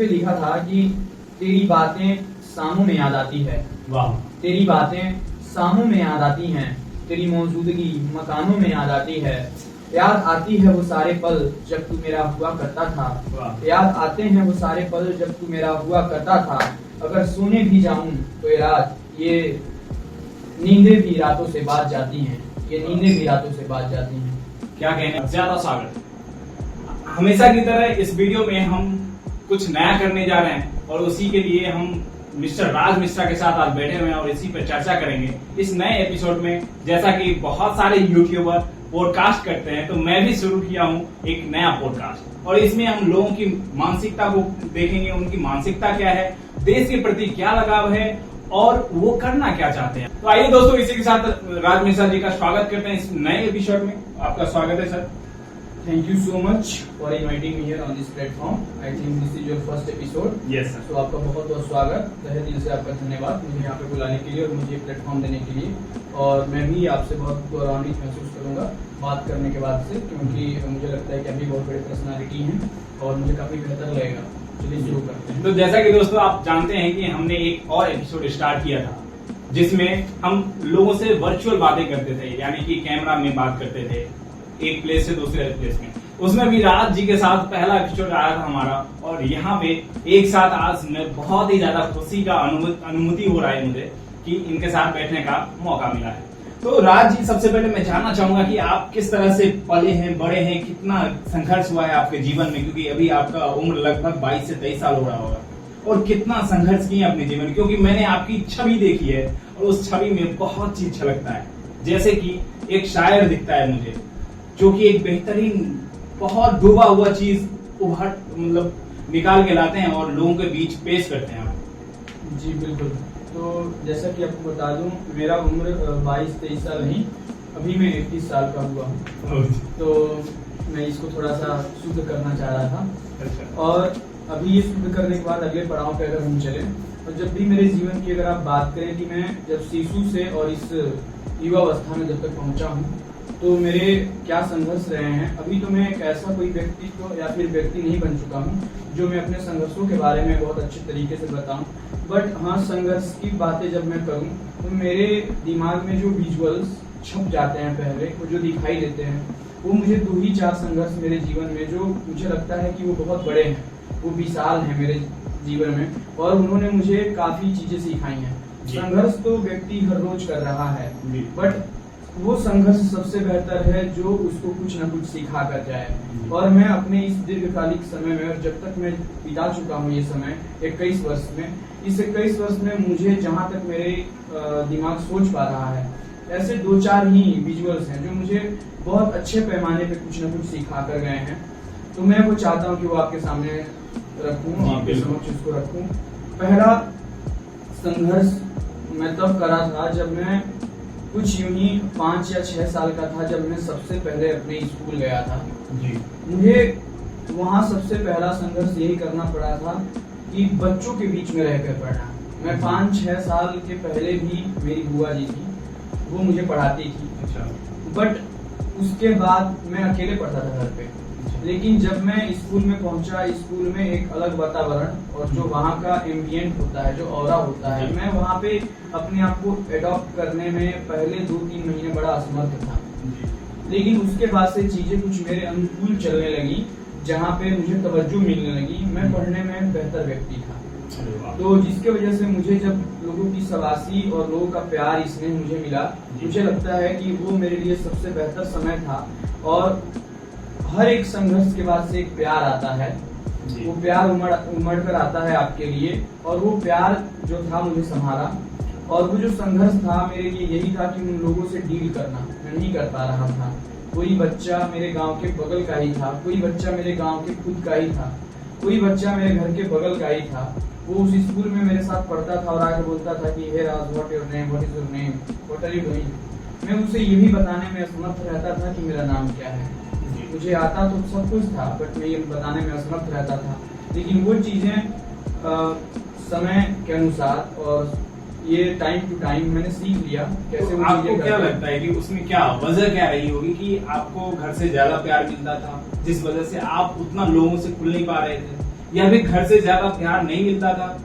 पे लिखा था कि तेरी बातें शामों में याद आती है। वाह। तेरी बातें शामों में याद आती हैं, तेरी मौजूदगी मकानों में याद आती है। याद आती है वो सारे पल जब तू मेरा हुआ करता था। याद आते हैं वो सारे पल जब तू मेरा हुआ करता था। अगर सोने भी जाऊं तो ये नींदें भी रातों से बाद जाती हैं। ये नींदें भी रातों से बाद जाती हैं। क्या कहने, ज्यादा स्वागत। हमेशा की तरह इस वीडियो में हम कुछ नया करने जा रहे हैं और उसी के लिए हम मिस्टर राज मिश्रा के साथ आज बैठे हुए हैं और इसी पर चर्चा करेंगे। इस नए एपिसोड में जैसा कि बहुत सारे यूट्यूबर पॉडकास्ट करते हैं, तो मैं भी शुरू किया हूं एक नया पॉडकास्ट और इसमें हम लोगों की मानसिकता को देखेंगे, उनकी मानसिकता क्या है, देश के प्रति क्या लगाव है और वो करना क्या चाहते हैं। तो आइए दोस्तों, इसी के साथ राज मिश्रा जी का स्वागत करते हैं इस नए एपिसोड में। आपका स्वागत है sir. Thank you so much for inviting me here on this platform. I think this is your first episode. Yes sir. तो आपका बहुत बहुत स्वागत, तहे दिल से आपका धन्यवाद मुझे यहाँ पे बुलाने के लिए और मुझे प्लेटफॉर्म देने के लिए। और मैं भी आपसे बहुत गौरवान्वित महसूस करूंगा बात करने के बाद से, क्योंकि मुझे लगता है कि अभी बहुत बड़ी पर्सनालिटी हैं और मुझे काफी बेहतर लगेगा। चलिए शुरू करते हैं। तो जैसा कि दोस्तों आप जानते हैं कि हमने एक और एपिसोड स्टार्ट किया था जिसमें हम लोगों से वर्चुअल बातें करते थे, यानी कि कैमरा में बात करते थे एक प्लेस से दूसरे प्लेस में। उसमें भी राज जी के साथ पहला एपिसोड आया था हमारा और यहाँ पे एक साथ आज मैं बहुत ही ज्यादा खुशी का अनुभूति हो रहा है मुझे कि इनके साथ बैठने का मौका मिला है। तो राज जी, सबसे पहले मैं जानना चाहूंगा कि आप किस तरह से पले हैं, बड़े हैं, कितना संघर्ष हुआ है आपके जीवन में, क्योंकि अभी आपका उम्र लगभग 22 से 23 साल हो रहा होगा, और कितना संघर्ष किए अपने जीवन, क्योंकि मैंने आपकी छवि देखी है और उस छवि में बहुत चीज झलकता है। जैसे कि एक शायर दिखता है मुझे जो कि एक बेहतरीन बहुत डूबा हुआ चीज उभर निकाल के लाते हैं और लोगों के बीच पेश करते हैं आप। जी बिल्कुल। तो जैसा कि आपको बता दूं, मेरा उम्र 22-23 साल नहीं, अभी मैं 31 साल का हुआ हूँ। तो मैं इसको थोड़ा सा शुद्ध करना चाह रहा था। अच्छा। और अभी ये शुद्ध करने के बाद अगले पड़ाव पे अगर हम चले, और जब भी मेरे जीवन की अगर आप बात करें कि मैं जब शिशु से और इस युवावस्था में जब तक पहुंचा हूँ तो मेरे क्या संघर्ष रहे हैं। अभी तो मैं एक ऐसा कोई व्यक्तित्व या फिर व्यक्ति नहीं बन चुका हूँ जो मैं अपने संघर्षों के बारे में बहुत अच्छे तरीके से बताऊं। बट हाँ, संघर्ष की बातें जब मैं करूं तो मेरे दिमाग में जो विजुअल्स छप जाते हैं पहले, वो जो दिखाई देते हैं, वो मुझे 2 ही 4 संघर्ष मेरे जीवन में जो मुझे लगता है कि वो बहुत बड़े हैं, वो विशाल हैं मेरे जीवन में और उन्होंने मुझे काफी चीजें सिखाई हैं। संघर्ष तो व्यक्ति हर रोज कर रहा है, बट वो संघर्ष सबसे बेहतर है जो उसको कुछ न कुछ सिखा कर जाए। और मैं अपने इस दीर्घकालिक समय में, और जब तक मैं बिता चुका हूँ ये समय 21 वर्ष में, इस 21 वर्ष में मुझे जहाँ तक मेरे दिमाग सोच पा रहा है, ऐसे 2-4 ही विजुअल्स हैं जो मुझे बहुत अच्छे पैमाने पे कुछ न कुछ सिखा कर गए हैं। तो मैं वो चाहता हूँ कि वो आपके सामने रखूँ, आपके समक्ष उसको रखूँ। पहला संघर्ष मैं तब करा था जब मैं कुछ यूं ही 5 या 6 साल का था, जब मैं सबसे पहले अपने स्कूल गया था। जी। मुझे वहाँ सबसे पहला संघर्ष यही करना पड़ा था कि बच्चों के बीच में रहकर पढ़ना। मैं 5-6 साल के पहले भी मेरी बुआ जी थी, वो मुझे पढ़ाती थी। अच्छा। बट उसके बाद मैं अकेले पढ़ता था घर पे। लेकिन जब मैं स्कूल में पहुंचा, स्कूल में एक अलग वातावरण और जो वहाँ का एम्बियंट होता है, जो ऑरा होता है, मैं वहाँ पे अपने आप को एडॉप्ट करने में पहले 2-3 महीने बड़ा असमर्थ था। लेकिन उसके बाद से चीजें कुछ मेरे अनुकूल चलने लगी, जहाँ पे मुझे तवज्जो मिलने लगी, मैं पढ़ने में बेहतर व्यक्ति था। तो जिसके वजह से मुझे जब लोगों की शाबाशी और लोगों का प्यार स्नेह मुझे मिला, मुझे लगता है कि वो मेरे लिए सबसे बेहतर समय था। और हर एक संघर्ष के बाद से एक प्यार आता है, वो प्यार उमड़ कर आता है आपके लिए, और वो प्यार जो था मुझे संभाला। और वो जो संघर्ष था मेरे लिए यही था कि उन लोगों से डील करना मैं नहीं कर पा रहा था। कोई बच्चा मेरे गांव के बगल का ही था, कोई बच्चा मेरे गांव के खुद का ही था, कोई बच्चा मेरे घर के बगल का ही था। वो उस स्कूल में मेरे साथ पढ़ता था और आके बोलता था कि hey Raj, what your name, what is your name, what are you doing. मैं उसे यही बताने में असमर्थ रहता था कि मेरा नाम क्या है। मुझे आता तो सब कुछ था, बट मैं ये बताने में असमर्थ रहता था। लेकिन वो चीजें समय के अनुसार और ये टाइम टू टाइम मैंने सीख लिया कैसे। तो आपको क्या लगता है कि उसमें क्या वजह क्या रही होगी कि आपको घर से ज्यादा प्यार मिलता था, जिस वजह से आप उतना लोगों से खुल नहीं पा रहे थे, या फिर घर से ज्यादा प्यार नहीं मिलता था?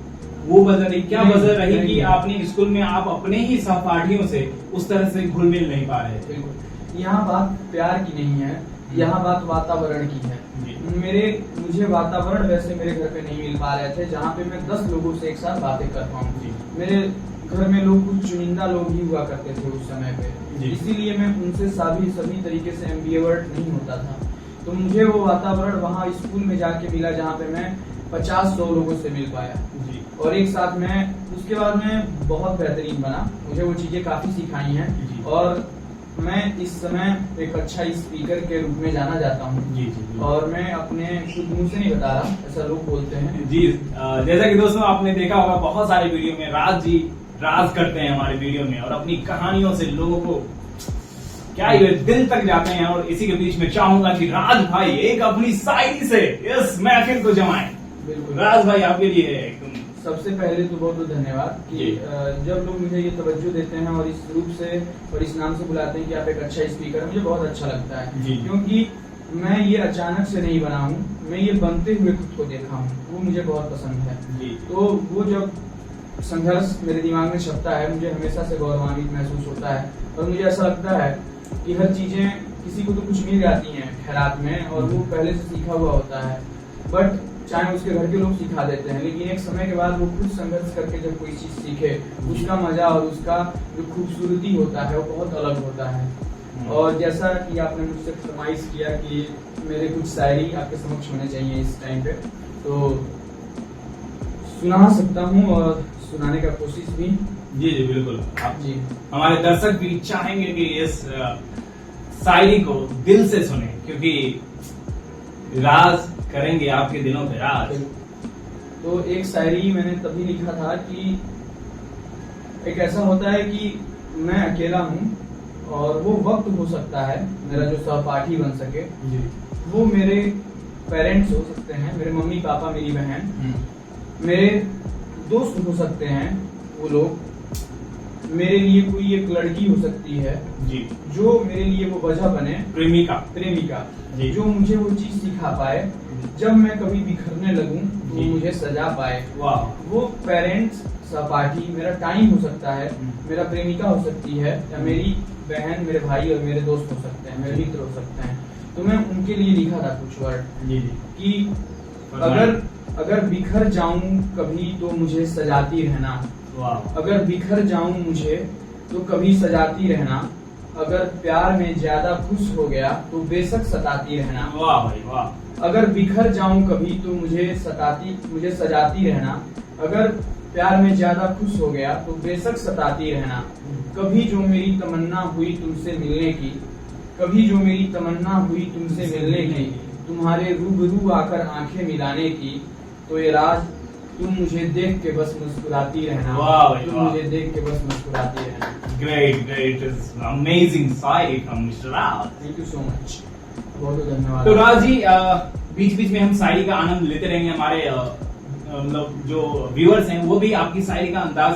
वो वजह रही, क्या वजह रही कि आपने स्कूल में आप अपने ही सहपाठियों से उस तरह से घुल मिल नहीं पा रहे थे? बिल्कुल, यहाँ बात प्यार की नहीं है, यहाँ बात वातावरण की है। मुझे वातावरण वैसे मेरे घर पे नहीं मिल पा रहे थे जहाँ पे मैं 10 लोगों से एक साथ बातें कर पाऊँ। मेरे घर में लोग कुछ चुनिंदा लोग ही हुआ करते थे उस समय पे, इसीलिए मैं उनसे सभी तरीके से एम्बिवर्ट नहीं होता था। तो मुझे वो वातावरण वहाँ स्कूल में जाके मिला जहाँ पे मैं 50-100 लोगों से मिल पाया और एक साथ में उसके बाद मैं बहुत बेहतरीन बना। मुझे वो चीजें काफी सिखाई हैं और मैं इस समय एक अच्छा स्पीकर के रूप में जाना जाता हूँ। और मैं अपने खुद मुंह से नहीं बता रहा, ऐसा लोग बोलते हैं। जी, जैसा कि दोस्तों आपने देखा होगा बहुत सारे वीडियो में राज जी राज करते हैं हमारे वीडियो में और अपनी कहानियों से लोगों को क्या ही दिल तक जाते हैं। और इसी के बीच में चाहूंगा कि राज भाई एक अपनी शायरी से इस महफिल को जमाएं। बिल्कुल राज भाई, आपके लिए एकदम सबसे पहले तो बहुत बहुत धन्यवाद कि जब लोग मुझे ये तवज्जो देते हैं और इस रूप से और इस नाम से बुलाते हैं कि आप एक अच्छा स्पीकर, मुझे बहुत अच्छा लगता है। क्योंकि मैं ये अचानक से नहीं बना हूँ, मैं ये बनते हुए खुद को देखा हूँ, वो मुझे बहुत पसंद है। तो वो जब संघर्ष मेरे दिमाग में छपता है, मुझे हमेशा से गौरवान्वित महसूस होता है और मुझे ऐसा लगता है कि हर चीजें किसी को तो कुछ मिल जाती हैं खैरात में और वो पहले से सीखा हुआ होता है, बट चाहे उसके घर के लोग सिखा देते हैं, लेकिन एक समय के बाद वो खुद संघर्ष करके जब कोई चीज सीखे, उसका मजा और उसका जो खूबसूरती होता है वो बहुत अलग होता है। और जैसा कि आपने मुझसे फरमाइश किया कि मेरे कुछ शायरी आपके समक्ष होने चाहिए इस टाइम पे, तो सुना सकता हूँ और सुनाने का कोशिश भी। जी बिल्कुल, आप जी हमारे दर्शक भी चाहेंगे कि इस शायरी को दिल से सुने, क्योंकि राज करेंगे आपके दिलों पे राज। तो एक शायरी मैंने तभी लिखा था कि एक ऐसा होता है कि मैं अकेला हूँ और वो वक्त हो सकता है मेरा जो सहपाठी बन सके, वो मेरे पेरेंट्स हो सकते हैं, मेरे मम्मी पापा मेरी बहन, मेरे दोस्त हो सकते हैं, वो लोग मेरे लिए कोई एक लड़की हो सकती है जी, जो मेरे लिए वो वजह बने, प्रेमिका जो मुझे वो चीज सिखा पाए, जब मैं कभी बिखरने लगूं तो वो मुझे सजा पाए। वो पेरेंट्स सहपाठी मेरा टाइम हो सकता है, मेरा प्रेमिका हो सकती है, या मेरी बहन, मेरे भाई और मेरे दोस्त हो सकते हैं, मेरे मित्र हो सकते हैं। तो मैं उनके लिए लिखा था कुछ वर्ड कि अगर बिखर जाऊं कभी तो मुझे सजाती रहना, अगर बिखर जाऊं मुझे तो कभी सजाती रहना, अगर प्यार में ज्यादा खुश हो गया तो बेशक सताती रहना। वाह भाई वाह। अगर बिखर जाऊं कभी तो मुझे सजाती रहना, अगर प्यार में ज्यादा खुश हो गया तो बेशक सताती रहना। कभी जो मेरी तमन्ना हुई तुमसे मिलने की, कभी जो मेरी तमन्ना हुई तुमसे मिलने की, तुम्हारे रूबरू आकर आंखें मिलाने की, तो ये राज तुम मुझे देख के बस मुस्कुराती रहना। वाह भाई, तुम मुझे देख के बस मुस्कुराती रहना। Great, amazing Shayari from mister Raj. Thank you so much, बहुत बहुत धन्यवाद। तो राज जी, बीच बीच में हम शायरी का आनंद लेते रहेंगे। हमारे मतलब जो व्यूअर्स हैं वो भी आपकी शायरी का अंदाज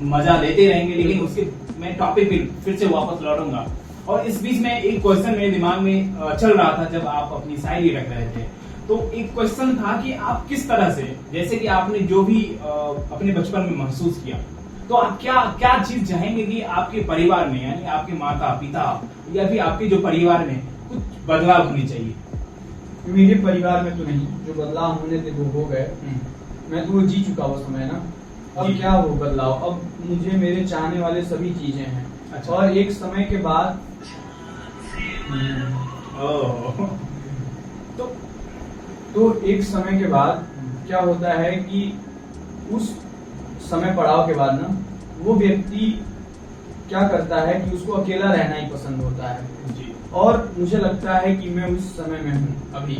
मजा लेते रहेंगे, लेकिन उसके मैं टॉपिक फिर से वापस लौटूंगा। और इस बीच में एक क्वेश्चन मेरे दिमाग में चल रहा था जब आप अपनी शायरी रख रहे थे, तो एक क्वेश्चन था कि आप किस तरह से, जैसे कि आपने जो भी अपने बचपन में महसूस किया, तो आप क्या चीज चाहेंगे कि आपके परिवार में, यानी आपके माता पिता या फिर आपके जो परिवार में कुछ बदलाव होनी चाहिए? मेरे परिवार में तो नहीं, जो बदलाव होने थे वो हो गए। मैं तो वो जी चुका वो समय ना, अब क्या हो बदलाव। अब मुझे मेरे चाहने वाले सभी चीजें हैं। अच्छा। और एक समय के बाद तो एक समय के बाद क्या होता है कि उस समय पड़ाव के बाद ना वो व्यक्ति क्या करता है कि उसको अकेला रहना ही पसंद होता है जी। और मुझे लगता है कि मैं उस समय में हूँ अभी,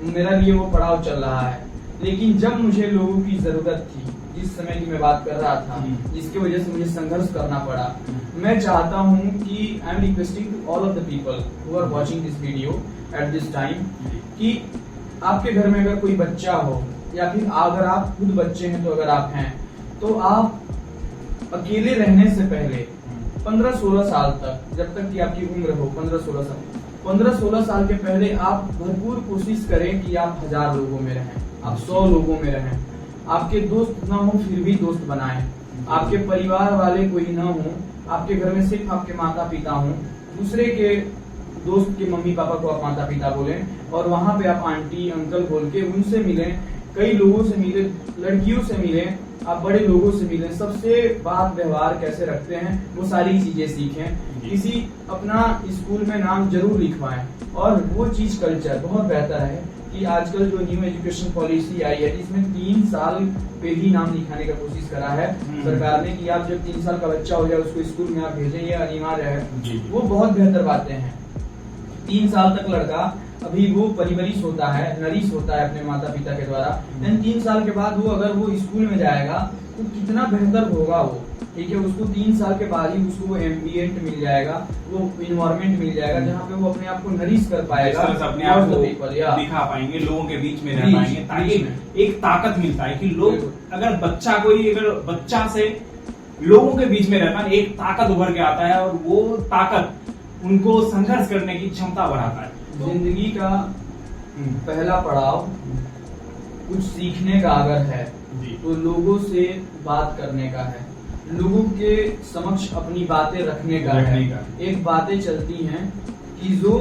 मेरा लिए वो पड़ाव चल रहा है। लेकिन जब मुझे लोगों की जरूरत थी, जिस समय की मैं बात कर रहा था, जिसकी वजह से मुझे संघर्ष करना पड़ा, मैं चाहता हूँ कि I am requesting to all of the people who are watching this video at this time, कि आपके घर में अगर कोई बच्चा हो या फिर अगर आप खुद बच्चे हैं, तो अगर आप हैं तो आप अकेले रहने से पहले 15-16 साल तक, जब तक कि आपकी उम्र हो 15-16 साल के पहले आप भरपूर कोशिश करें कि आप 1000 लोगों में रहें, आप 100 लोगों में रहें, आपके दोस्त ना हो फिर भी दोस्त बनाएं, आपके परिवार वाले कोई ना हो, आपके घर में सिर्फ आपके माता पिता हों, दूसरे के दोस्त के मम्मी पापा को आप माता पिता बोलें और वहां पे आप आंटी अंकल बोल के उनसे मिलें, कई लोगों से मिलें, लड़कियों से मिलें, आप बड़े लोगों से मिलें, सबसे बात व्यवहार कैसे रखते हैं वो सारी चीजें सीखें। किसी अपना स्कूल में नाम जरूर लिखवाएं और वो चीज कल्चर बहुत बेहतर है कि आजकल जो न्यू एजुकेशन पॉलिसी आई है इसमें 3 साल पे ही नाम लिखाने का कोशिश करा है सरकार ने कि आप जब 3 साल का बच्चा हो जाए उसको स्कूल में आप भेजें, ये अनिवार्य है। वो बहुत बेहतर बातें हैं। 3 साल तक लड़का अभी वो परिवरिश होता है, नरिश होता है अपने माता पिता के द्वारा, लेकिन 3 साल के बाद वो अगर वो स्कूल में जाएगा तो कितना बेहतर होगा वो, ठीक है। उसको 3 साल के बाद ही उसको वो एम्बिएंट मिल जाएगा, वो इन्वायरमेंट मिल जाएगा जहाँ पे वो अपने आप को नरिश कर पाएगा, अपने आप को दिखा पाएंगे, लोगों के बीच में रह पाएंगे, ताकि एक ताकत मिलता है कि लोग अगर बच्चा से लोगों के बीच में रहता है, एक ताकत उभर के आता है और वो ताकत उनको संघर्ष करने की क्षमता बढ़ाता है। जिंदगी का पहला पड़ाव कुछ सीखने का अगर है तो लोगों से बात करने का है, लोगों के समक्ष अपनी बातें रखने का है। एक बातें चलती हैं कि जो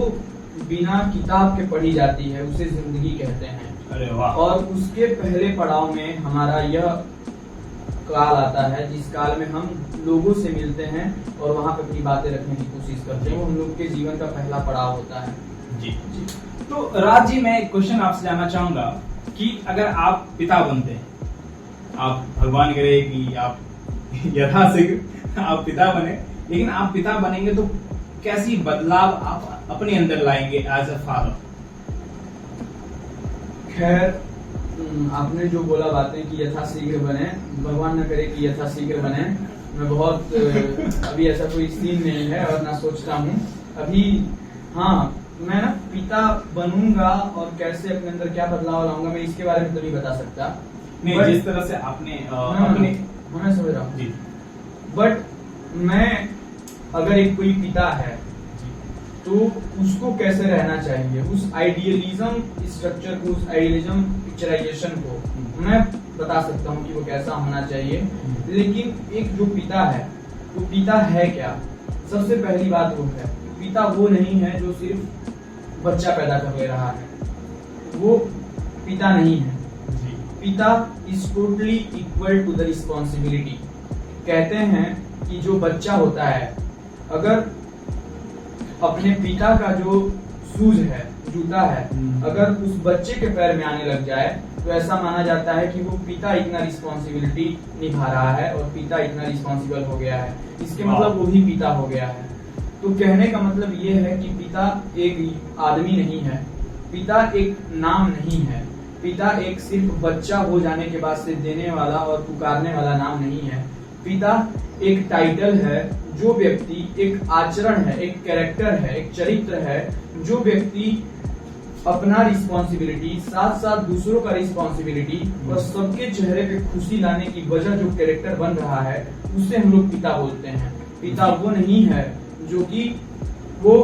बिना किताब के पढ़ी जाती है उसे जिंदगी कहते हैं। अरे वाह। और उसके पहले पड़ाव में हमारा यह काल आता है जिस काल में हम लोगों से मिलते हैं और वहां पे अपनी बातें रखने की कोशिश करते हैं। वो हम लोग के जीवन का पहला पड़ाव होता है। जी। तो राज जी, मैं एक क्वेश्चन आपसे जानना चाहूंगा कि अगर आप पिता बनते हैं, आप भगवान करे कि आप यथाशीघ्र आप पिता बने, लेकिन आप पिता बनेंगे तो कैसी बदलाव आप अपने अंदर लाएंगे एज अ फादर? खैर, आपने जो बोला बातें कि यथाशीघ्र बने, भगवान न करे कि यथाशीघ्र बने। मैं बहुत अभी ऐसा कोई सीन नहीं है और ना सोचता हूँ अभी। हाँ, मैं ना पिता बनूंगा और कैसे अपने अंदर क्या बदलाव लाऊंगा मैं इसके बारे में तो नहीं बता सकता। नहीं, जिस तरह से आपने अपने मैं समझ रहा हूँ जी। बट मैं अगर एक कोई पिता है तो उसको कैसे रहना चाहिए, उस आइडियलिज्म स्ट्रक्चर को, उस आइडियलिज्म पिक्चराइजेशन को मैं बता सकता हूँ कि वो कैसा होना चाहिए। लेकिन एक जो पिता है वो पिता है क्या? सबसे पहली बात वो है, पिता वो नहीं है जो सिर्फ बच्चा पैदा कर ले रहा है, वो पिता नहीं है। पिता is totally equal to the responsibility. कहते हैं कि जो बच्चा होता है अगर अपने पिता का जो शूज है, जूता है, अगर उस बच्चे के पैर में आने लग जाए तो ऐसा माना जाता है कि वो पिता इतना रिस्पॉन्सिबिलिटी निभा रहा है और पिता इतना रिस्पॉन्सिबल हो गया है, इसके मतलब वो भी पिता हो गया है। तो कहने का मतलब ये है कि पिता एक आदमी नहीं है, पिता एक नाम नहीं है, पिता एक सिर्फ बच्चा हो जाने के बाद से देने वाला और पुकारने वाला नाम नहीं है। पिता एक टाइटल है, जो व्यक्ति एक आचरण है, एक कैरेक्टर है, एक चरित्र है, जो व्यक्ति अपना रिस्पॉन्सिबिलिटी साथ साथ दूसरों का रिस्पॉन्सिबिलिटी और सबके चेहरे पे खुशी लाने की वजह जो कैरेक्टर बन रहा है उसे हम लोग पिता बोलते हैं। पिता वो नहीं है जो कि वो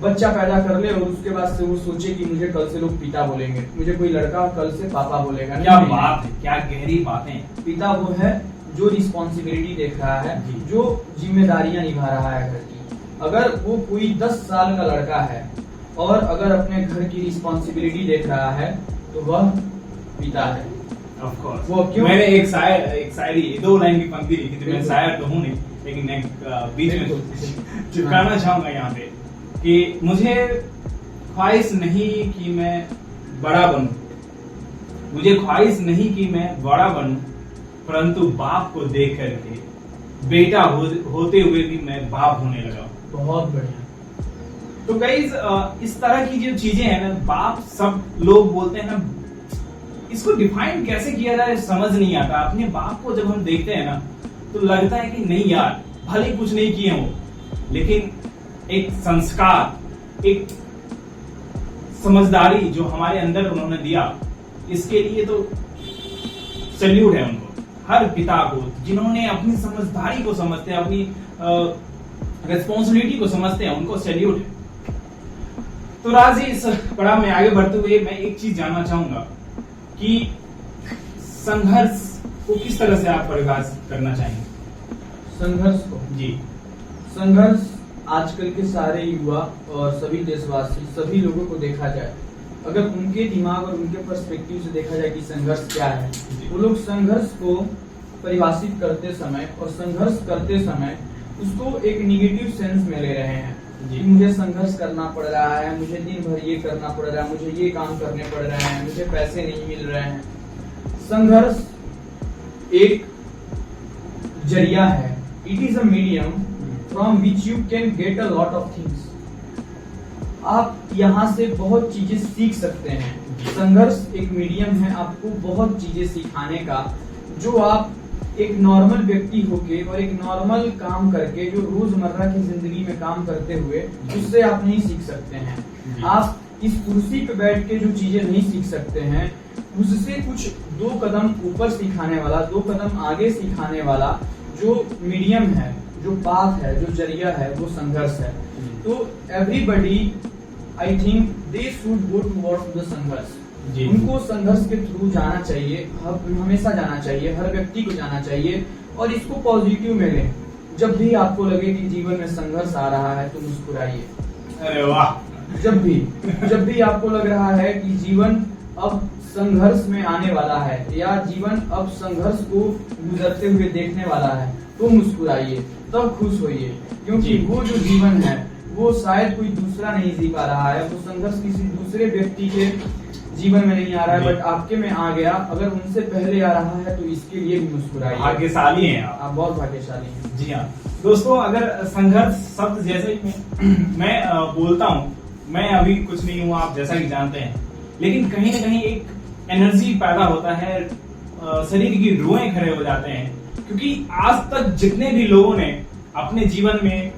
बच्चा पैदा कर ले और उसके बाद से वो सोचे कि मुझे कल से लोग पिता बोलेंगे, मुझे कोई लड़का कल से पापा बोलेगा। क्या बात है, क्या गहरी बातें। पिता वो है जो रिस्पॉन्सिबिलिटी देख रहा है, जो जिम्मेदारियां निभा रहा है घर की। अगर वो कोई 10 साल का लड़का है और अगर अपने घर की रिस्पॉन्सिबिलिटी देख रहा है तो वह पिता है। Of course. वो क्यों? मैंने एक शायरी 2 लाइन की पंक्ति लिखी थी, मैं शायर तो हूँ नहीं, लेकिन मैं बीच में चिपकाना चाहूंगा यहाँ पे कि मुझे ख्वाहिश नहीं कि मैं बड़ा बनूं, मुझे ख्वाहिश नहीं कि मैं बड़ा बनूं, परंतु बाप को देख करके बेटा होते हुए भी मैं बाप होने लगा। बहुत बढ़िया। तो गाइस, इस तरह की जो चीजें हैं ना, बाप सब लोग बोलते हैं ना, इसको डिफाइन कैसे किया जाए समझ नहीं आता। अपने बाप को जब हम देखते हैं ना तो लगता है कि नहीं यार, भले कुछ नहीं किए हो, लेकिन एक संस्कार, एक समझदारी जो हमारे अंदर उन्होंने दिया, इसके लिए तो सैल्यूट है उनको, हर पिता को जिन्होंने अपनी समझदारी को समझते हैं, अपनी रिस्पॉन्सिबिलिटी को समझते हैं, उनको सैल्यूट है। तो राजी, इस पड़ाव में आगे बढ़ते हुए मैं एक चीज जानना चाहूंगा कि संघर्ष को किस तरह से आप परिभाषित करना चाहेंगे? संघर्ष को जी। संघर्ष आजकल के सारे युवा और सभी देशवासी, सभी लोगों को देखा जाए, अगर उनके दिमाग और उनके पर्सपेक्टिव से देखा जाए कि संघर्ष क्या है, वो लोग संघर्ष को परिभाषित करते समय और संघर्ष करते समय उसको एक निगेटिव सेंस में ले रहे हैं कि मुझे संघर्ष करना पड़ रहा है, मुझे दिन भर ये करना पड़ रहा है, मुझे ये काम करने पड़ रहे हैं, मुझे पैसे नहीं मिल रहे हैं। संघर्ष एक जरिया है, it is a medium from which you can get a lot of things. आप यहाँ से बहुत चीजें सीख सकते हैं। संघर्ष एक मीडियम है आपको बहुत चीजें सिखाने का, जो आप एक नॉर्मल व्यक्ति होके और एक नॉर्मल काम करके, जो रोजमर्रा की जिंदगी में काम करते हुए, उससे आप नहीं सीख सकते हैं। आप इस कुर्सी पे बैठ के जो चीजें नहीं सीख सकते हैं, उससे कुछ 2 कदम ऊपर सिखाने वाला, 2 कदम आगे सिखाने वाला जो मीडियम है, जो पाथ है, जो जरिया है, वो संघर्ष है। तो everybody I think they should go towards the संघर्ष। उनको संघर्ष के थ्रू जाना चाहिए, हमेशा जाना चाहिए, हर व्यक्ति को जाना चाहिए और इसको पॉजिटिव में लें। जब भी आपको लगे कि जीवन में संघर्ष आ रहा है तो मुस्कुराइए। अरे वाह। जब भी आपको लग रहा है कि जीवन अब संघर्ष में आने वाला है या जीवन अब संघर्ष को गुजरते हुए देखने वाला है, तो मुस्कुराइए, तब खुश होइए, क्योंकि वो जो जीवन है वो शायद कोई दूसरा नहीं जी पा रहा है, वो संघर्ष किसी दूसरे व्यक्ति के जीवन में नहीं आ रहा है, बट आपके में आ गया। अगर उनसे पहले आ रहा है तो इसके लिए भी मुस्कुराइए। भाग्यशाली हैं आप बहुत भाग्यशाली हैं। जी हाँ दोस्तों, अगर संघर्ष शब्द जैसे ही मैं बोलता हूँ, मैं अभी कुछ नहीं हुआ, आप जैसा कि जानते हैं, लेकिन कहीं ना कहीं एक एनर्जी पैदा होता है, शरीर की रोएं खड़े हो जाते हैं, क्योंकि आज तक जितने भी लोगों ने अपने जीवन में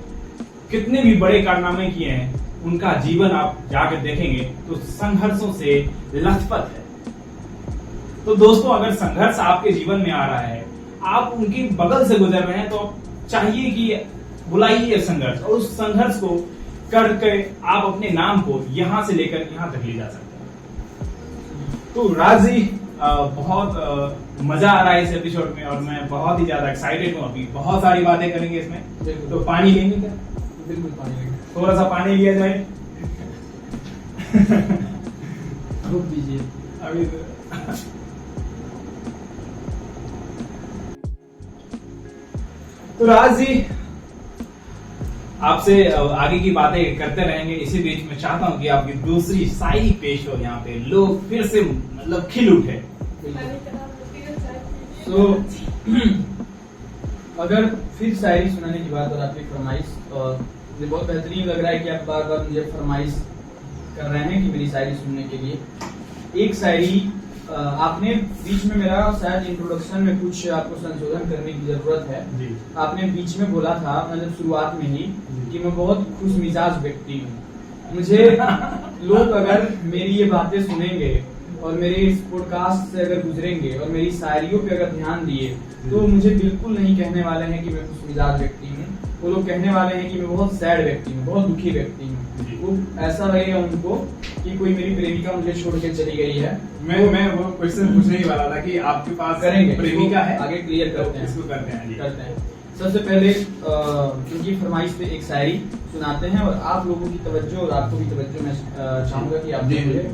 कितने भी बड़े कारनामे किए हैं, उनका जीवन आप जाकर देखेंगे तो संघर्षों से लथपथ है। तो दोस्तों, अगर संघर्ष आपके जीवन में आ रहा है, आप उनकी बगल से गुजर रहे हैं, तो चाहिए कि बुलाइए संघर्ष, और उस संघर्ष को करके आप अपने नाम को यहां से लेकर यहां तक ले जा सकते हैं। तो राज जी, बहुत मजा आ रहा है इस एपिसोड में और मैं बहुत ही ज्यादा एक्साइटेड हूँ। अभी बहुत सारी बातें करेंगे इसमें, तो पानी लेंगे क्या? बिल्कुल पानी लेंगे। थोड़ा सा पानी लिया जाए। रुक दीजिए अभी। तो राज जी, आपसे आगे की बातें करते रहेंगे। इसी बीच में चाहता हूं कि आपकी दूसरी शायरी पेश हो, यहाँ पे लोग फिर से मतलब खिल उठे। तो अगर फिर शायरी सुनाने की बात और आपकी फरमाइश, और मुझे बहुत बेहतरीन लग रहा है कि आप बार बार मुझे फरमाइश कर रहे हैं कि मेरी शायरी सुनने के लिए। एक शायरी आपने बीच में, मेरा शायद इंट्रोडक्शन में कुछ आपको संशोधन करने की जरूरत है जी। आपने बीच में बोला था, मतलब शुरुआत में ही, कि मैं बहुत खुश मिजाज व्यक्ति हूँ। मुझे लोग अगर मेरी ये बातें सुनेंगे और मेरे इस पॉडकास्ट से अगर गुजरेंगे और मेरी शायरियों पे अगर ध्यान दिए, तो मुझे बिल्कुल नहीं कहने वाले हैं कि मैं खुश मिजाज व्यक्ति हूँ। वो लोग कहने वाले हैं कि मैं बहुत सैड व्यक्ति हूँ, बहुत दुखी व्यक्ति हूँ। वो ऐसा लगेगा उनको कि कोई मेरी प्रेमिका मुझे छोड़ के चली गई है। मैं वो क्वेश्चन पूछने ही वाला था कि आपके पास करेंगे, प्रेमिका है? आगे क्लियर करते हैं, इसको करते हैं। सबसे पहले क्योंकि फरमाइश पे एक शायरी सुनाते हैं और आप लोगों की तवज्जो और आपको भी तवज्जो मैं चाहूंगा कि आप मुझे।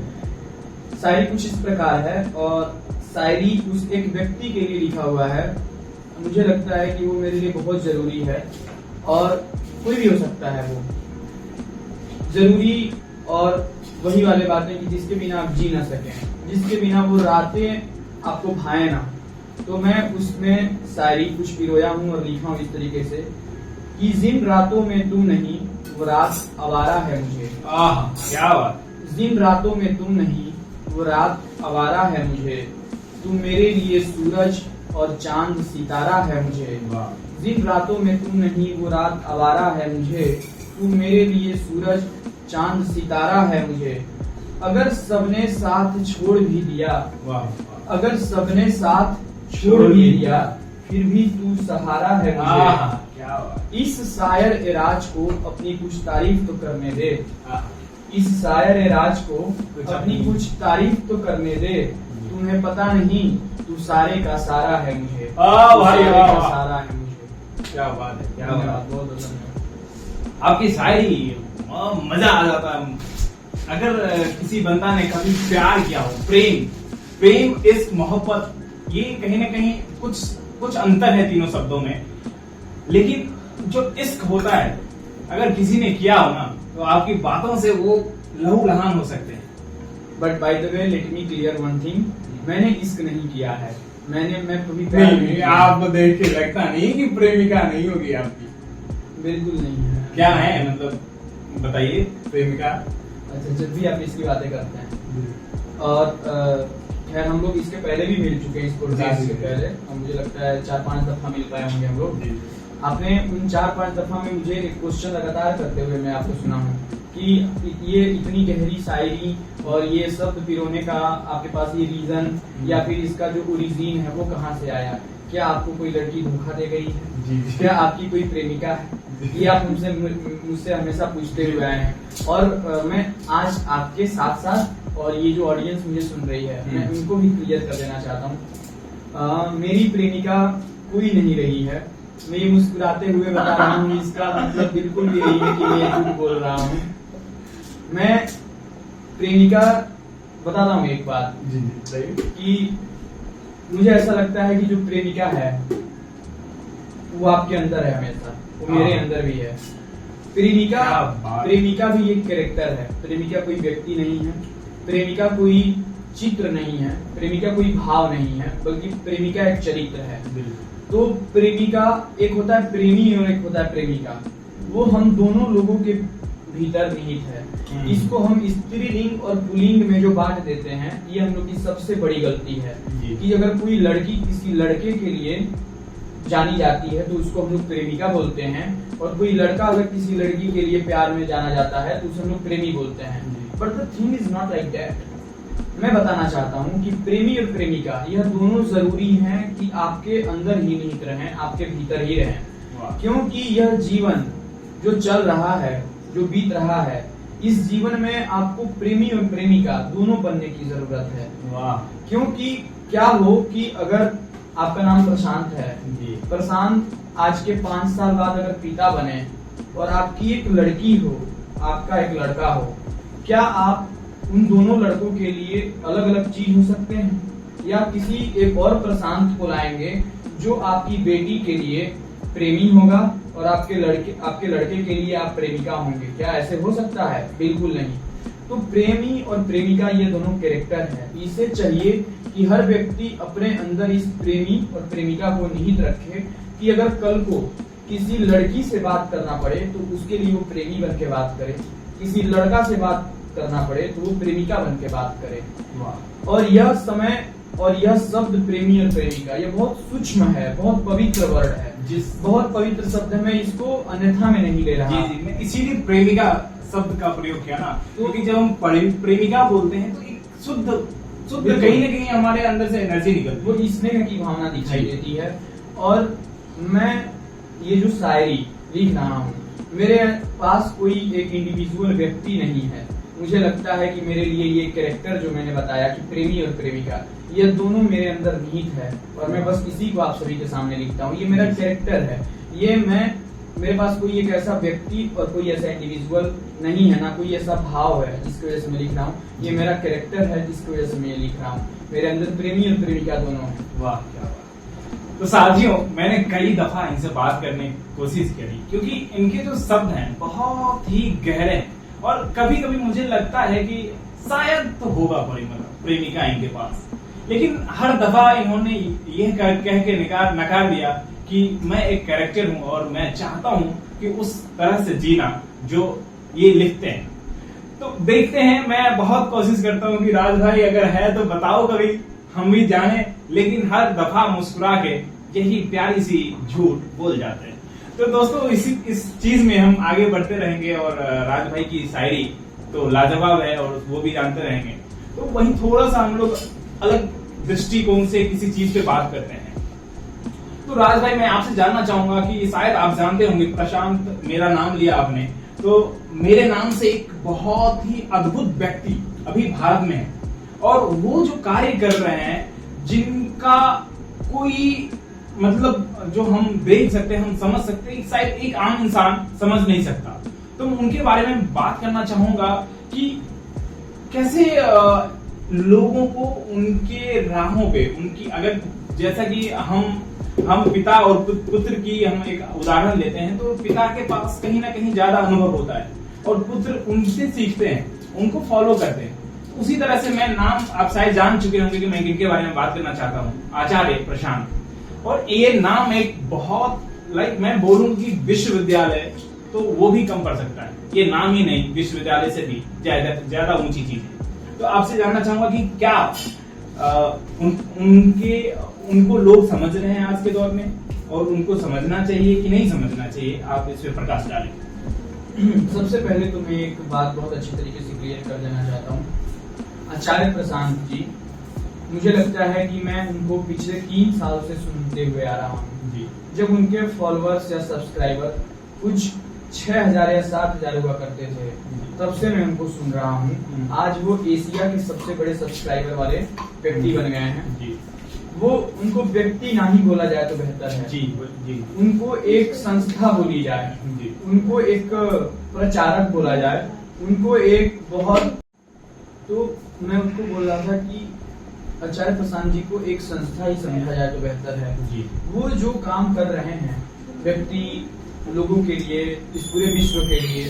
शायरी कुछ इस प्रकार है, और शायरी उस एक व्यक्ति के लिए लिखा हुआ है। मुझे लगता है कि वो मेरे लिए बहुत जरूरी है, और कोई भी हो सकता है वो जरूरी, और वही वाले बातें कि जिसके बिना आप जी ना सकें, जिसके बिना वो रातें आपको भाए ना। तो मैं उसमें शायरी कुछ पिरोया हूँ और लिखा हूँ इस तरीके से कि जिन रातों में तू नहीं, वो रात आवारा है मुझे। क्या बात। जिन रातों में तू नहीं, वो रात आवारा है मुझे। तू मेरे लिए सूरज और चांद सितारा है मुझे। जिन रातों में तू नहीं, वो रात आवारा है मुझे। तू मेरे लिए सूरज चांद सितारा है मुझे। अगर सबने साथ छोड़ भी दिया, अगर सबने साथ छोड़ भी दिया, फिर भी तू सहारा है मुझे। इस शायर एराज को अपनी कुछ तारीफ तो करने दे। इस शायर एराज को अपनी कुछ तारीफ तो करने दे। तुम्हें पता नहीं तू सारे का सारा है मुझे, भाई सारे वाह, का वाह। सारा है मुझे। क्या बात है, क्या धन्यवाद, बात है। बहुत बहुत धन्यवाद। आपकी शायरी मजा आ जाता है। अगर किसी बंदा ने कभी प्यार किया हो, प्रेम, इश्क, मोहब्बत, ये कहीं ना कहीं कुछ अंतर है तीनों शब्दों में, लेकिन जो इश्क होता है अगर किसी ने किया हो ना तो आपकी बातों से वो लहू लहान हो सकते हैं। But by the way let me clear one thing, मैंने इश्क नहीं किया है, मैं कभी प्यार नहीं नहीं, किया। आप देख के लगता नहीं कि प्रेमिका नहीं होगी आपकी। बिल्कुल नहीं है। क्या है, मतलब बताइए प्रेमिका। अच्छा, जब भी आप इसकी बातें करते हैं, और खैर हम लोग इसके पहले भी मिल चुके हैं, इस पॉडकास्ट जी, से जी। पहले, और मुझे लगता है 4-5 दफा मिल पाए होंगे हम लोग। आपने उन 4-5 दफा में मुझे एक क्वेश्चन लगातार करते हुए मैं आपको सुना हूँ कि ये इतनी गहरी शायरी और ये शब्द पिरोने का आपके पास ये रीजन या फिर इसका जो ओरिजिन है वो कहाँ से आया? क्या आपको कोई लड़की धोखा दे गई है? जी। क्या आपकी कोई प्रेमिका है? ये आप मुझसे हमेशा पूछते हुए आए हैं, और मैं आज आपके साथ साथ और ये जो ऑडियंस मुझे सुन रही है मैं उनको भी क्लियर कर देना चाहता हूँ, मेरी प्रेमिका कोई नहीं रही है। मैं ये मुस्कुराते हुए बता रहा हूँ, इसका मतलब बिल्कुल भी नहीं है कि मैं झूठ बोल रहा हूँ। मैं प्रेमिका बताता हूँ एक बात जी सही। कि मुझे ऐसा लगता है कि जो प्रेमिका है वो आपके अंदर है हमेशा, वो मेरे अंदर भी है। प्रेमिका भी एक कैरेक्टर है। प्रेमिका कोई व्यक्ति नहीं है, प्रेमिका कोई चित्र नहीं है, प्रेमिका कोई भाव नहीं है, बल्कि प्रेमिका एक चरित्र है। तो प्रेमिका एक होता है प्रेमी और एक होता है प्रेमिका, वो हम दोनों लोगों के भीतर निहित है। इसको हम स्त्रीलिंग और पुल्लिंग में जो बांट देते हैं, ये हम लोग की सबसे बड़ी गलती है कि अगर कोई लड़की किसी लड़के के लिए जानी जाती है तो उसको हम लोग प्रेमिका बोलते हैं, और कोई लड़का अगर किसी लड़की के लिए प्यार में जाना जाता है तो उसे हम लोग प्रेमी बोलते हैं। But the thing is not like that. मैं बताना चाहता हूँ कि प्रेमी और प्रेमिका यह दोनों जरूरी हैं कि आपके अंदर ही निहित रहें, आपके भीतर ही रहें, क्योंकि यह जीवन जो चल रहा है, जो बीत रहा है, इस जीवन में आपको प्रेमी और प्रेमिका दोनों बनने की जरूरत है। क्योंकि क्या हो कि अगर आपका नाम प्रशांत है, प्रशांत आज के 5 साल बाद अगर पिता बने और आपकी एक लड़की हो, आपका एक लड़का हो, क्या आप उन दोनों लड़कों के लिए अलग अलग चीज हो सकते हैं? या किसी एक और प्रशांत को लाएंगे जो आपकी बेटी के लिए प्रेमी होगा और आपके लड़के के लिए आप प्रेमिका होंगे? क्या ऐसे हो सकता है? बिल्कुल नहीं। तो प्रेमी और प्रेमिका ये दोनों कैरेक्टर है। इसे चाहिए कि हर व्यक्ति अपने अंदर इस प्रेमी और प्रेमिका को निहित रखे कि अगर कल को किसी लड़की से बात करना पड़े तो उसके लिए वो प्रेमी बन के बात करे, किसी लड़का से बात करना पड़े तो वो प्रेमिका बन के बात करे। और यह समय और यह शब्द प्रेमी और प्रेमिका ये बहुत सूक्ष्म है, बहुत पवित्र वर्ड है, बहुत पवित्र शब्द है। मैं इसको अन्यथा में नहीं ले रहा। जी, मैं इसीलिए प्रेमिका शब्द का प्रयोग किया ना, क्योंकि जब हम प्रेमिका बोलते हैं तो एक शुद्ध कहीं ना कहीं हमारे अंदर से एनर्जी निकलती है, वो स्नेह की भावना दिखाई देती है। और मैं ये जो शायरी लिख रहा हूँ, मेरे पास कोई एक इंडिविजुअल व्यक्ति नहीं है। मुझे लगता है कि मेरे लिए ये कैरेक्टर जो मैंने बताया कि प्रेमी और प्रेमिका, ये दोनों मेरे अंदर निहित है, और मैं बस इसी को आप सभी के सामने लिखता हूँ। ये मेरा कैरेक्टर है। ये मेरे पास कोई एक ऐसा व्यक्ति और कोई ऐसा इंडिविजुअल नहीं है, ना कोई ऐसा भाव है जिसकी वजह से मैं लिख रहा हूँ। ये मेरा कैरेक्टर है जिसकी वजह से मैं ये लिख रहा हूँ। मेरे अंदर प्रेमी और प्रेमिका दोनों है। वाह क्या बात। तो साथियों, मैंने कई दफा इनसे बात करने की कोशिश करी, क्योंकि इनके जो शब्द हैं बहुत ही गहरे हैं, और कभी कभी मुझे लगता है कि शायद तो होगा प्रेमिका इनके पास, लेकिन हर दफा इन्होंने यह कह के नकार दिया कि मैं एक कैरेक्टर हूं और मैं चाहता हूं कि उस तरह से जीना जो ये लिखते हैं। तो देखते हैं, मैं बहुत कोशिश करता हूं कि राज भाई अगर है तो बताओ कभी, हम भी जाने, लेकिन हर दफा मुस्कुरा के यही प्यारी सी झूठ बोल जाते हैं। तो दोस्तों इस चीज में हम आगे बढ़ते रहेंगे, और राज भाई की शायरी तो लाजवाब है और वो भी जानते रहेंगे। तो वहीं थोड़ा सा हम लोग अलग दृष्टिकोण से किसी चीज पे बात करते हैं। तो राज भाई, मैं आपसे जानना चाहूंगा कि शायद आप जानते होंगे, प्रशांत मेरा नाम लिया आपने, तो मेरे नाम से एक बहुत ही अद्भुत व्यक्ति अभी भारत में है, और वो जो कार्य कर रहे हैं जिनका कोई मतलब जो हम देख सकते हैं, हम समझ सकते हैं, शायद एक आम इंसान समझ नहीं सकता। तो मैं उनके बारे में बात करना चाहूंगा कि कैसे लोगों को उनके राहों पे उनकी, अगर जैसा कि हम पिता और पुत्र की हम एक उदाहरण लेते हैं, तो पिता के पास कहीं ना कहीं ज्यादा अनुभव होता है और पुत्र उनसे सीखते हैं, उनको फॉलो करते हैं। उसी तरह से मैं नाम आप शायद जान चुके होंगे कि मैं किनके बारे में बात करना चाहता हूँ, आचार्य प्रशांत। और ये नाम एक बहुत मैं बोलूं कि विश्वविद्यालय तो वो भी कम पड़ सकता है, ये नाम ही नहीं, विश्वविद्यालय से भी ज्यादा ऊंची चीज है। तो आपसे जानना चाहूंगा कि क्या उनको लोग समझ रहे हैं आज के दौर में, और उनको समझना चाहिए कि नहीं समझना चाहिए, आप इस पे प्रकाश डालें। सबसे पहले तो मैं एक बात बहुत अच्छी तरीके से क्लियर कर देना चाहता हूँ। आचार्य प्रशांत जी, मुझे लगता है कि मैं उनको पिछले 3 साल से सुनते हुए आ रहा हूँ। जब उनके फॉलोअर्स या सब्सक्राइबर कुछ 6,000 या 7,000 हुआ करते थे, तब से मैं उनको सुन रहा हूँ। आज वो एशिया के सबसे बड़े सब्सक्राइबर वाले व्यक्ति बन गए हैं। वो उनको व्यक्ति ना ही बोला जाए तो बेहतर है जी। उनको एक संस्था बोली जाए, उनको एक प्रचारक बोला जाए, उनको एक बहुत, तो मैं उनको बोल रहा था कि आचार्य प्रशांत जी को एक संस्था ही समझा जाए तो बेहतर है जी। वो जो काम कर रहे हैं व्यक्ति लोगों के लिए, इस पूरे विश्व के लिए,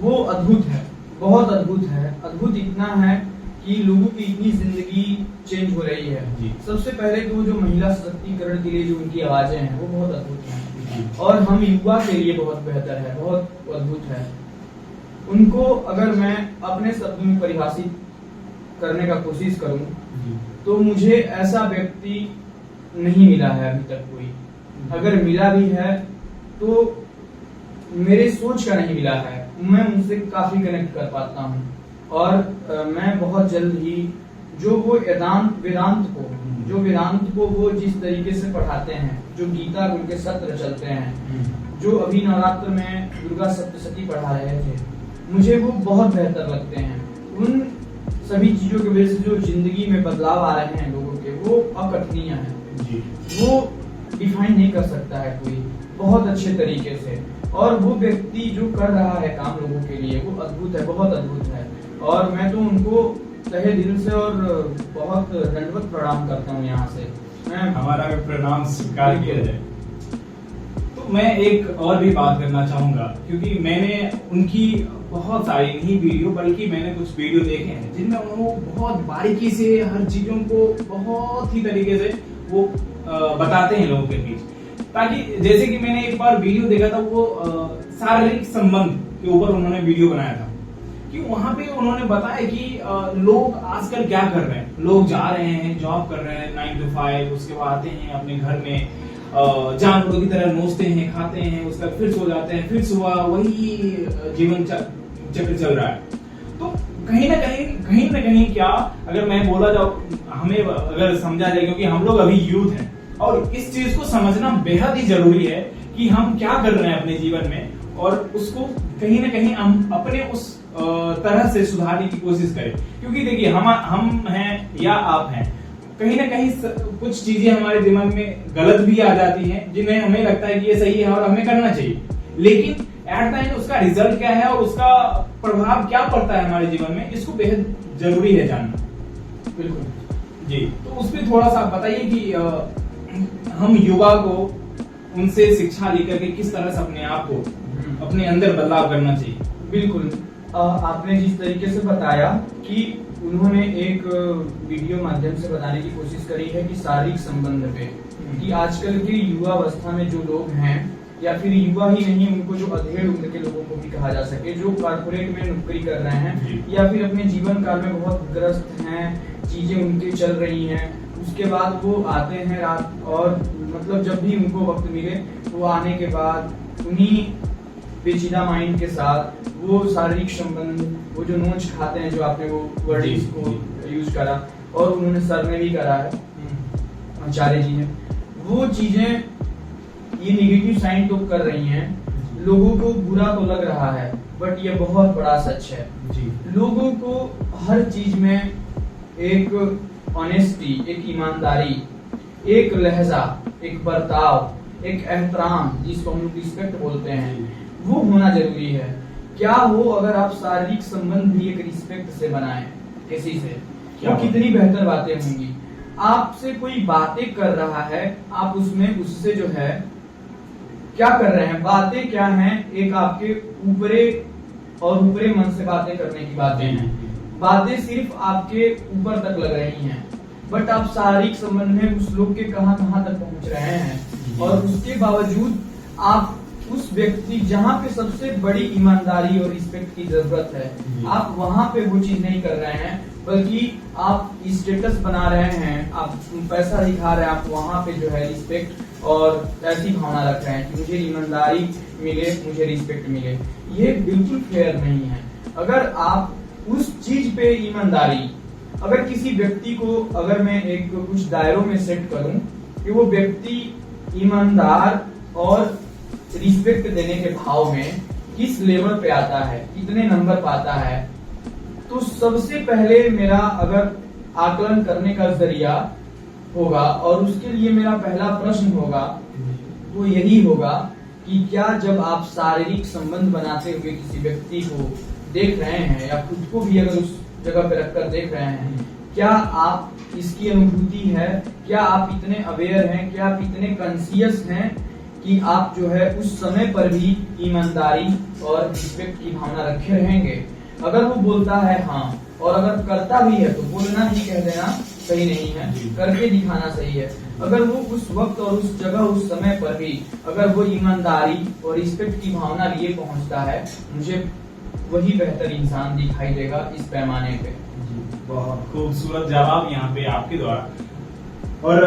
वो अद्भुत है, बहुत अद्भुत है। अद्भुत इतना है कि लोगों की इतनी जिंदगी चेंज हो रही है जी। सबसे पहले तो जो महिला सशक्तिकरण के लिए जो उनकी आवाजें हैं वो बहुत अद्भुत हैं, और हम युवा के लिए बहुत बेहतर है, बहुत अद्भुत है। उनको अगर मैं अपने शब्दों में परिभाषित करने का कोशिश करूं तो मुझे ऐसा व्यक्ति नहीं मिला है अभी तक कोई। अगर मिला भी है तो मेरे सोच का नहीं मिला है। मैं उनसे काफी कनेक्ट कर पाता हूं, और मैं बहुत जल्द ही जो वो वेदांत को वो जिस तरीके से पढ़ाते हैं, जो गीता उनके सत्र चलते हैं, जो अभी नवरात्र में दुर्गा सप्तशती पढ़ा रहे थे, मुझे वो बहुत बेहतर लगते हैं। उन सभी चीजों की वजह से जो जिंदगी में बदलाव आ रहे हैं लोगों के, वो अकथनीय है, वो डिफाइन नहीं कर सकता है कोई, बहुत अच्छे तरीके से। और वो व्यक्ति जो कर रहा है काम लोगों के लिए, वो अद्भुत है, बहुत अद्भुत है। और मैं तो उनको तहे दिल से और बहुत दंडवत प्रणाम करता हूँ यहाँ से। हमारा प्रणाम स्वीकार किया जाए। तो मैं एक और भी बात करना चाहूंगा, क्योंकि मैंने उनकी बहुत सारी नहीं वीडियो, बल्कि मैंने कुछ वीडियो देखे हैं जिनमें उन्होंने बहुत बारीकी से हर चीजों को बहुत ही तरीके से वो बताते हैं लोगों के बीच, ताकि जैसे कि मैंने एक बार वीडियो देखा था, वो शारीरिक संबंध के ऊपर उन्होंने वीडियो बनाया था, कि वहां पे उन्होंने बताया कि लोग आजकल क्या कर रहे हैं। लोग जा रहे हैं, जॉब कर रहे हैं 9 to 5, उसके बाद आते हैं अपने घर में जानवरों की तरह नोचते हैं, खाते हैं, उसका फिर सो जाते हैं, फिर सुबह वही जीवन चक्र चल रहा है। तो कहीं ना कहीं क्या, अगर मैं बोला जाऊं, हमें अगर समझा जाए, क्योंकि हम लोग अभी यूथ हैं और इस चीज को समझना बेहद ही जरूरी है कि हम क्या कर रहे हैं अपने जीवन में, और उसको कहीं ना कहीं हम अपने उस तरह से सुधारने की कोशिश करें। क्योंकि देखिए, हम हैं या आप हैं, कहीं ना कहीं कुछ चीजें हमारे दिमाग में गलत भी आ जाती हैं, जिन्हें हमें लगता है कि ये सही है और हमें करना चाहिए, लेकिन एट द एंड उसका रिजल्ट क्या है और उसका प्रभाव क्या पड़ता है हमारे जीवन में, इसको बेहद जरूरी है जानना। बिल्कुल जी। तो उस पर थोड़ा सा बताइए कि हम युवा को उनसे शिक्षा लेकर के किस तरह से अपने आप को अपने अंदर बदलाव करना चाहिए। बिल्कुल, आपने जिस तरीके से बताया कि उन्होंने एक वीडियो माध्यम से बताने की कोशिश करी है कि शारीरिक संबंध पे, कि आजकल के युवा अवस्था में जो लोग हैं, या फिर युवा ही नहीं, उनको जो अधेड़ उम्र के लोगों को भी कहा जा सके, जो कॉर्पोरेट में नौकरी कर रहे हैं या फिर अपने जीवन काल में बहुत ग्रस्त हैं, चीजें उनके चल रही हैं, उसके बाद वो आते हैं रात, और मतलब जब भी उनको वक्त मिले वो आने के बाद उन्हीं पेचीदा माइंड के साथ वो शारीरिक संबंध, वो जो नोच खाते हैं, जो आपने वो वर्ड को यूज करा और उन्होंने सर ने भी करा है, आचार्य जी ने, वो चीजें ये निगेटिव साइन तो कर रही हैं, लोगों को बुरा तो लग रहा है, बट ये बहुत बड़ा सच है जी। लोगों को हर चीज में एक ऑनेस्टी, एक ईमानदारी, एक लहजा, एक बर्ताव, एक एहतराम जिसको हम लोग रिस्पेक्ट बोलते हैं, वो होना जरूरी है। क्या हो अगर आप शारीरिक संबंध भी एक रिस्पेक्ट से बनाएं किसी से, वो कितनी बेहतर बातें होंगी। आपसे कोई बातें कर रहा है, आप उसमें उससे जो है क्या कर रहे हैं, बातें क्या हैं, एक आपके ऊपरे और ऊपरे मन से बातें करने की बातें हैं। बातें सिर्फ आपके ऊपर तक लग रही हैं, बट आप शारीरिक संबंध में उस लोग के कहां कहां तक पहुंच रहे हैं, और उसके बावजूद आप उस व्यक्ति जहां पे सबसे बड़ी ईमानदारी और रिस्पेक्ट की जरूरत है, आप वहां पे वो चीज नहीं कर रहे हैं, बल्कि आप स्टेटस बना रहे हैं, आप पैसा दिखा रहे हैं, आप वहां पे जो है रिस्पेक्ट और ऐसी भावना रख रहे हैं कि मुझे ईमानदारी मिले, मुझे रिस्पेक्ट मिले। ये बिल्कुल फेयर नहीं है। अगर आप उस चीज पे ईमानदारी, अगर किसी व्यक्ति को अगर मैं एक कुछ दायरों में सेट करूं कि वो व्यक्ति ईमानदार और रिस्पेक्ट देने के भाव में किस लेवल पे आता है, कितने नंबर पाता है, तो सबसे पहले मेरा अगर आकलन करने का जरिया होगा और उसके लिए मेरा पहला प्रश्न होगा तो यही होगा कि क्या जब आप शारीरिक संबंध बनाते हुए किसी व्यक्ति को देख रहे हैं या खुद को भी अगर उस जगह पे रखकर देख रहे हैं, क्या आप इसकी अनुभूति है, क्या आप इतने अवेयर हैं, क्या आप इतने कॉन्शियस हैं कि आप जो है उस समय पर भी ईमानदारी और रिस्पेक्ट की भावना रखे रहेंगे। अगर वो बोलता है हाँ, और अगर करता भी है तो बोलना ही कह देना सही नहीं है, करके दिखाना सही है। अगर वो उस वक्त और उस जगह उस समय पर भी अगर वो ईमानदारी और रिस्पेक्ट की भावना लिए पहुंचता है, मुझे वही बेहतर इंसान दिखाई देगा इस पैमाने पे। बहुत खूबसूरत जवाब यहाँ पे आपके द्वारा। और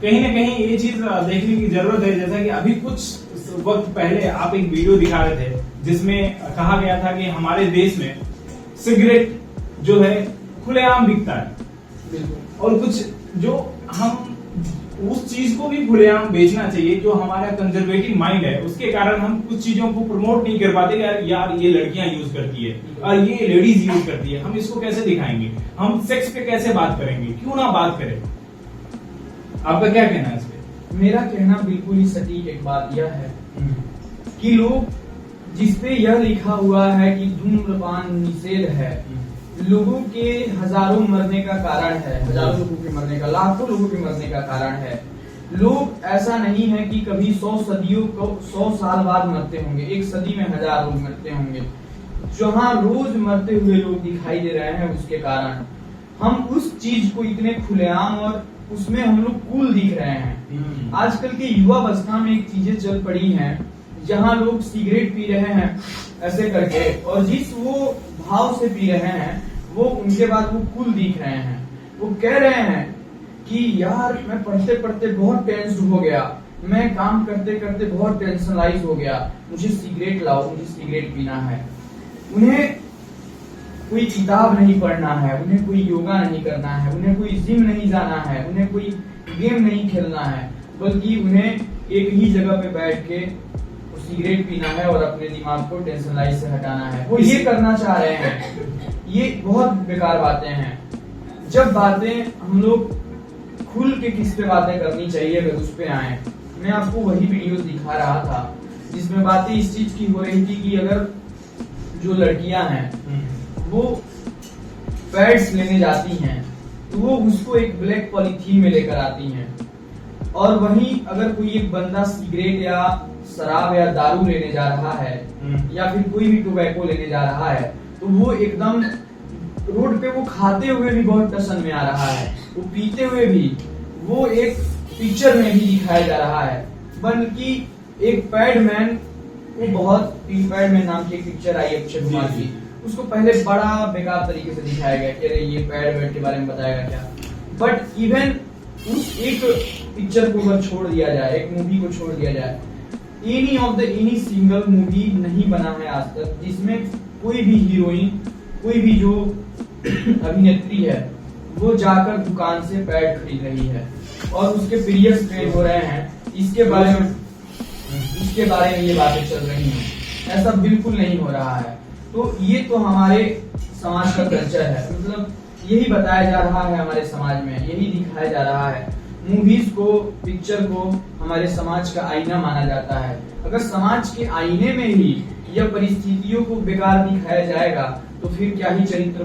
कहीं ना कहीं ये चीज देखने की जरूरत है, जैसा कि अभी कुछ वक्त पहले आप एक वीडियो दिखा रहे थे जिसमें कहा गया था कि हमारे देश में सिगरेट जो है खुलेआम बिकता है, और कुछ जो हम उस चीज को भी खुलेआम बेचना चाहिए, जो हमारा कंजर्वेटिव माइंड है उसके कारण हम कुछ चीजों को प्रमोट नहीं कर पाते। यार ये लड़कियां यूज करती है और ये लेडीज यूज करती है, हम इसको कैसे दिखाएंगे, हम सेक्स पे कैसे बात करेंगे, क्यों ना बात करें। आपका क्या कहना है इस पे? मेरा कहना बिल्कुल ही सटीक एक बात यह है कि लोग जिसपे यह लिखा हुआ है कि धूम्रपान निषेध है, लोगों के हजारों मरने का कारण है, हजारों लोगों के मरने का, लाखों लोगों के मरने का कारण है। लोग ऐसा नहीं है कि कभी 100 साल बाद मरते होंगे, एक सदी में 1000 लोग मरते होंगे। जहां रोज मरते हुए लोग दिखाई दे रहे हैं, उसके कारण हम उस चीज को इतने खुलेआम और उसमें हम लोग कूल दिख रहे हैं। आजकल के युवा अवस्था में एक चीजें चल पड़ी हैं जहां लोग सिगरेट पी रहे हैं ऐसे करके, और जिस वो भाव से पी रहे हैं वो उनके बाद वो कूल दिख रहे हैं। वो कह रहे हैं कि यार मैं पढ़ते पढ़ते बहुत टेंस्ड हो गया, मैं काम करते करते बहुत टेंशनलाइज हो गया, मुझे सिगरेट लाओ, मुझे सिगरेट पीना है। उन्हें कोई किताब नहीं पढ़ना है, उन्हें कोई योगा नहीं करना है, उन्हें कोई जिम नहीं जाना है, उन्हें कोई गेम नहीं खेलना है, बल्कि उन्हें एक ही जगह पे बैठ के सिगरेट पीना है और अपने दिमाग को टेंशनलाइज से हटाना है। वो ये करना चाह रहे हैं। ये बहुत बेकार बातें हैं। जब बातें हम लोग खुल के किस पे बातें करनी चाहिए अगर उस पे आए, मैं आपको वही वीडियोस दिखा रहा था जिसमें बातें इस चीज की हो रही थी कि अगर जो लड़कियां हैं वो पैड्स लेने जाती हैं तो वो उसको एक ब्लैक पॉलीथीन में लेकर आती हैं, और वहीं अगर कोई एक बंदा सिगरेट या शराब या दारू लेने जा रहा है या फिर कोई भी टोबैको लेने जा रहा है तो वो एकदम रोड पे वो खाते हुए भी बहुत टसन में आ रहा है, वो पीते हुए भी, वो एक पिक्चर में भी दिखाया जा रहा है। बल्कि एक पैडमैन, वो बहुत पैडमैन नाम की एक पिक्चर आई अक्षय कुमार की, उसको पहले बड़ा बेकार तरीके से दिखाया गया कि अरे ये पैडमैन के बारे में बताएगा क्या। बट इवन उस एक पिक्चर को अगर छोड़ दिया जाए, एक मूवी को छोड़ दिया जाए, एनी सिंगल मूवी नहीं बना है आज तक जिसमें कोई भी हीरोइन, कोई भी जो अभिनेत्री है वो जाकर दुकान से पैड खरीद रही है और उसके पीरियड्स पेन हो रहे हैं, इसके बारे में ये बातें चल रही हैं। ऐसा बिल्कुल नहीं हो रहा है। तो ये तो हमारे समाज का कल्चर है। मतलब यही बताया जा रहा है हमारे समाज में, यही दिखाया जा रहा है। मूवीज को, पिक्चर को हमारे समाज का आईना माना जाता है। अगर समाज के आईने में ही यह परिस्थितियों को बेकार दिखाया जाएगा तो फिर क्या ही चरित्र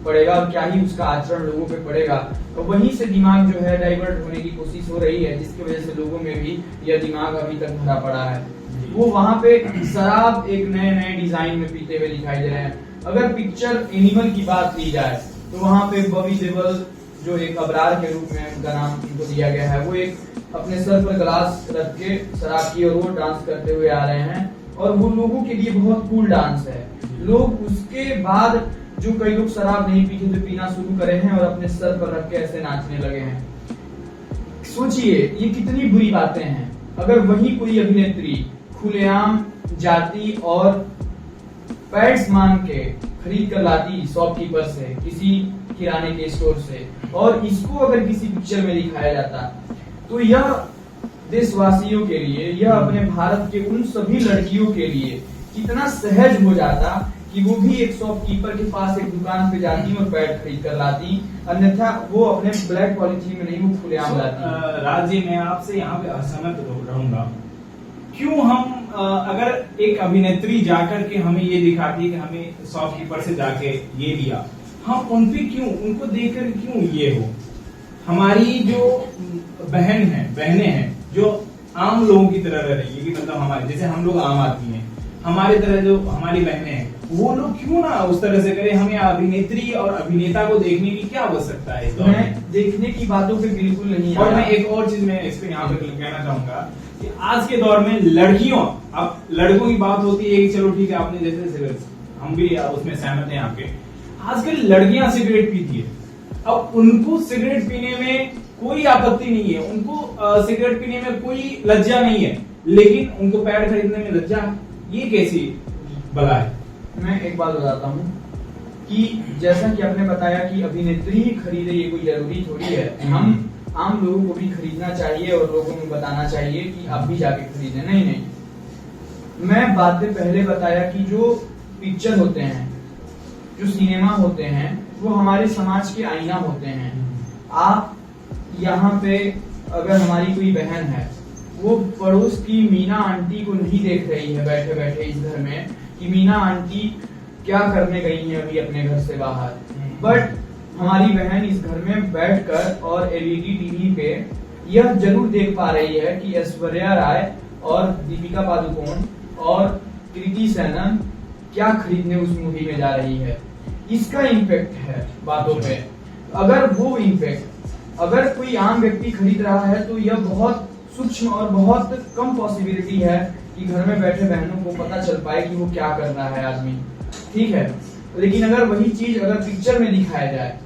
पड़ेगा और क्या ही उसका आचरण लोगों पे पड़ेगा। तो वहीं से दिमाग जो है डाइवर्ट होने की कोशिश हो रही है, जिसकी वजह से लोगों में भी यह दिमाग अभी तक भरा पड़ा है। वो वहाँ पे शराब एक नए नए डिजाइन में पीते हुए दिखाई दे रहे हैं। अगर पिक्चर एनिमल की बात की जाए तो वहाँ पे बॉबी देओल जो एक अबरार के रूप में उनका नाम उनको दिया गया है, वो एक अपने सर पर ग्लास रख के शराब की और वो डांस करते हुए आ रहे हैं और वो लोगों के लिए बहुत कूल डांस है। लोग उसके बाद जो कई लोग शराब नहीं पीते तो पीना शुरू करे हैं और अपने सर पर रख के ऐसे नाचने लगे हैं। सोचिए ये कितनी बुरी बातें हैं। अगर वही कोई अभिनेत्री खुलेआम जाती और पैड्स मांग के खरीद कर लाती शॉपकीपर से, किसी किराने के स्टोर से, और इसको अगर किसी पिक्चर में दिखाया जाता तो यह देशवासियों के लिए, यह अपने भारत के उन सभी लड़कियों के लिए कितना सहज हो जाता कि वो भी एक शॉपकीपर के पास एक दुकान पे जाती और पैड खरीद कर लाती, अन्यथा वो अपने ब्लैक पॉलिथीन में नहीं, वो खुलेआम लाती। राज जी, मैं आपसे यहाँ पे असहमत रहूंगा। क्यों हम अगर एक अभिनेत्री जाकर के हमें ये दिखाती है कि हमें शॉपकीपर से जाके ये लिया, हम उन पे क्यों, उनको देखकर क्यों ये हो? हमारी जो बहनें हैं जो आम लोगों की तरह रह रही है, कि मतलब हमारे जैसे हम लोग आम आदमी हैं, हमारे तरह जो हमारी बहनें हैं, वो लोग क्यों ना उस तरह से करें? हमें अभिनेत्री और अभिनेता को देखने की क्या आवश्यकता है? तो मैं देखने की बातों पे बिल्कुल नहीं। और मैं एक और चीज मैं इस पे यहाँ पे कहना चाहूंगा कि आज के दौर में लड़कियों, अब लड़कों की बात होती है कि चलो ठीक है, आपने जैसे हम भी उसमें सहमत हैं आपके, आजकल लड़कियां सिगरेट पीती है। अब उनको सिगरेट पीने में कोई आपत्ति नहीं है, उनको सिगरेट पीने में कोई लज्जा नहीं है, लेकिन उनको पैड खरीदने में लज्जा है। ये कैसी बला है? मैं एक बात बताता हूँ कि जैसा कि आपने बताया कि अभिनेत्री ही खरीदे, ये कोई जरूरी थोड़ी है। हम आम लोगों को भी खरीदना चाहिए और लोगों को बताना चाहिए कि आप भी जाके खरीदें। नहीं, मैं बातें पहले बताया कि जो पिक्चर होते हैं, जो सिनेमा होते हैं, वो हमारे समाज के आईना होते हैं। आप यहाँ पे अगर हमारी कोई बहन है, वो पड़ोस की मीना आंटी को नहीं देख रही है बैठे बैठे इस घर में कि मीना आंटी क्या करने गई हैं अभी अपने घर से बाहर, बट हमारी बहन इस घर में बैठकर और एलईडी टीवी पे यह जरूर देख पा रही है कि ऐश्वर्या राय और दीपिका पादुकोण और कृति सेनन क्या खरीदने उस मूवी में जा रही है। इसका इम्पैक्ट है बातों पे। अगर वो इम्पैक्ट अगर कोई आम व्यक्ति खरीद रहा है तो यह बहुत सूक्ष्म और बहुत कम पॉसिबिलिटी है कि घर में बैठे बहनों को पता चल पाए कि वो क्या कर रहा है आदमी, ठीक है। लेकिन अगर वही चीज अगर पिक्चर में दिखाया जाए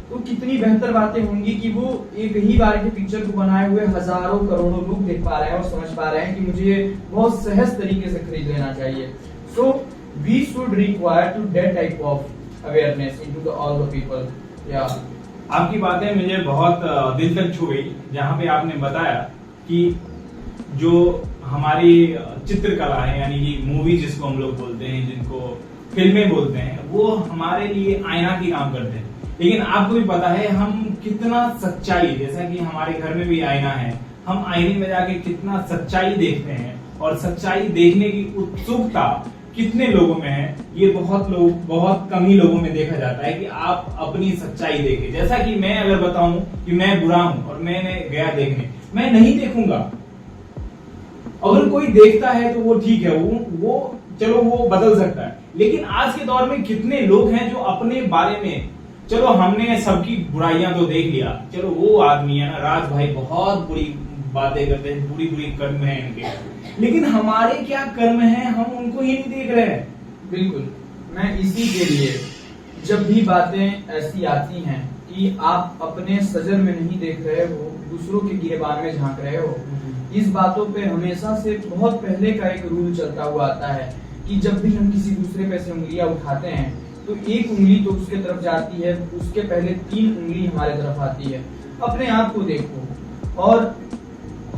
तो कितनी बेहतर बातें होंगी कि वो एक ही बार के पिक्चर को बनाए हुए हजारों करोड़ों लोग देख पा रहे हैं और समझ पा रहे हैं कि मुझे बहुत सहज तरीके से खरीद लेना चाहिए। So we should require to that type of awareness into the all the people. या आपकी बातें मुझे बहुत दिल तक छू गई, जहाँ पे आपने बताया कि जो हमारी चित्रकला है, यानी कि मूवी जिसको हम लोग बोलते हैं, जिनको फिल्में बोलते हैं, वो हमारे लिए आईना की काम करते हैं। लेकिन आपको भी पता है हम कितना सच्चाई, जैसा कि हमारे घर में भी आईना है, हम आईने में जाके कितना सच्चाई देखते हैं, और सच्चाई देखने की उत्सुकता कितने लोगों में है, ये बहुत कम ही लोगों में देखा जाता है कि आप अपनी सच्चाई देखें। जैसा कि मैं अगर बताऊं कि मैं बुरा हूं और मैंने गया देखने, मैं नहीं देखूंगा। अगर कोई देखता है तो वो ठीक है, वो चलो वो बदल सकता है। लेकिन आज के दौर में कितने लोग हैं जो अपने बारे में, चलो हमने सबकी बुराइयां तो देख लिया, चलो वो आदमी है ना राज भाई, बहुत बुरी बातें करते हैं, बुरी बुरी कर्म है इनके, लेकिन हमारे क्या कर्म हैं हम उनको ही नहीं देख रहे हैं। बिल्कुल, मैं इसी के लिए जब भी बातें ऐसी आती हैं कि आप अपने सजन में नहीं देख रहे हो, दूसरों के गिरेबान में झांक रहे हो, इस बातों पे हमेशा से बहुत पहले का एक रूल चलता हुआ आता है कि जब भी हम किसी दूसरे पे से उंगलियां उठाते हैं तो एक उंगली तो उसके तरफ जाती है, उसके पहले 3 उंगली हमारे तरफ आती है। अपने आप को देखो, और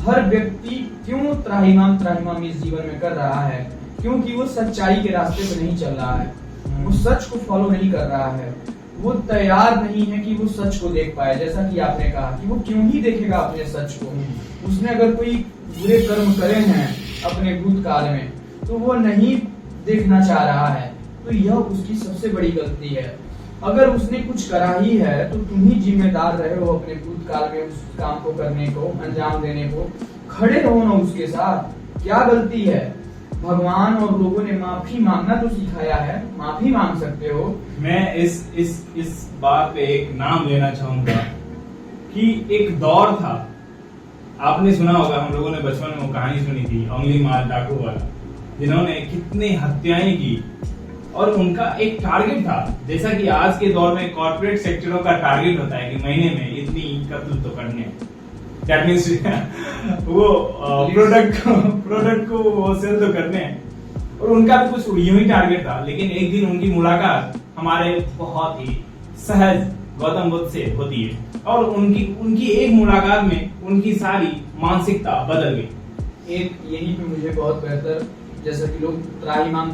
हर व्यक्ति क्यों त्राहिमाम इस जीवन में कर रहा है, क्योंकि वो सच्चाई के रास्ते पे नहीं चल रहा है। वो सच को फॉलो नहीं कर रहा है, वो तैयार नहीं है कि वो सच को देख पाए। जैसा कि आपने कहा कि वो क्यों ही देखेगा अपने सच को। उसने अगर कोई बुरे कर्म करे हैं अपने भूतकाल में तो वो नहीं देखना चाह रहा है, तो यह उसकी सबसे बड़ी गलती है। अगर उसने कुछ करा ही है तो तुम ही जिम्मेदार रहे हो अपने भूतकाल में उस काम को करने को, अंजाम देने को। खड़े रहो ना उसके साथ। क्या गलती है? भगवान और लोगों ने माफी मांगना तो सिखाया है, माफी मांग सकते हो। मैं इस बात पे एक नाम लेना चाहूंगा कि एक दौर था, आपने सुना होगा, हम लोगों ने बचपन में वो कहानी सुनी थी, उंगली मार डाकू वाला, जिन्होंने कितनी हत्याएं की और उनका एक टारगेट था। जैसा कि आज के दौर में कॉर्पोरेट सेक्टरों का टारगेट होता है कि महीने में इतनी कत्ल तो करने, दैट मींस वो प्रोडक्ट को वो सेल तो करने हैं। और उनका भी कुछ यूं ही टारगेट था। लेकिन एक दिन उनकी मुलाकात हमारे बहुत ही सहज गौतम बुद्ध से होती है और उनकी एक मुलाकात में उनकी सारी मानसिकता बदल गई। एक यही पे मुझे बहुत बेहतर, जैसा कि लोग त्राहिमाम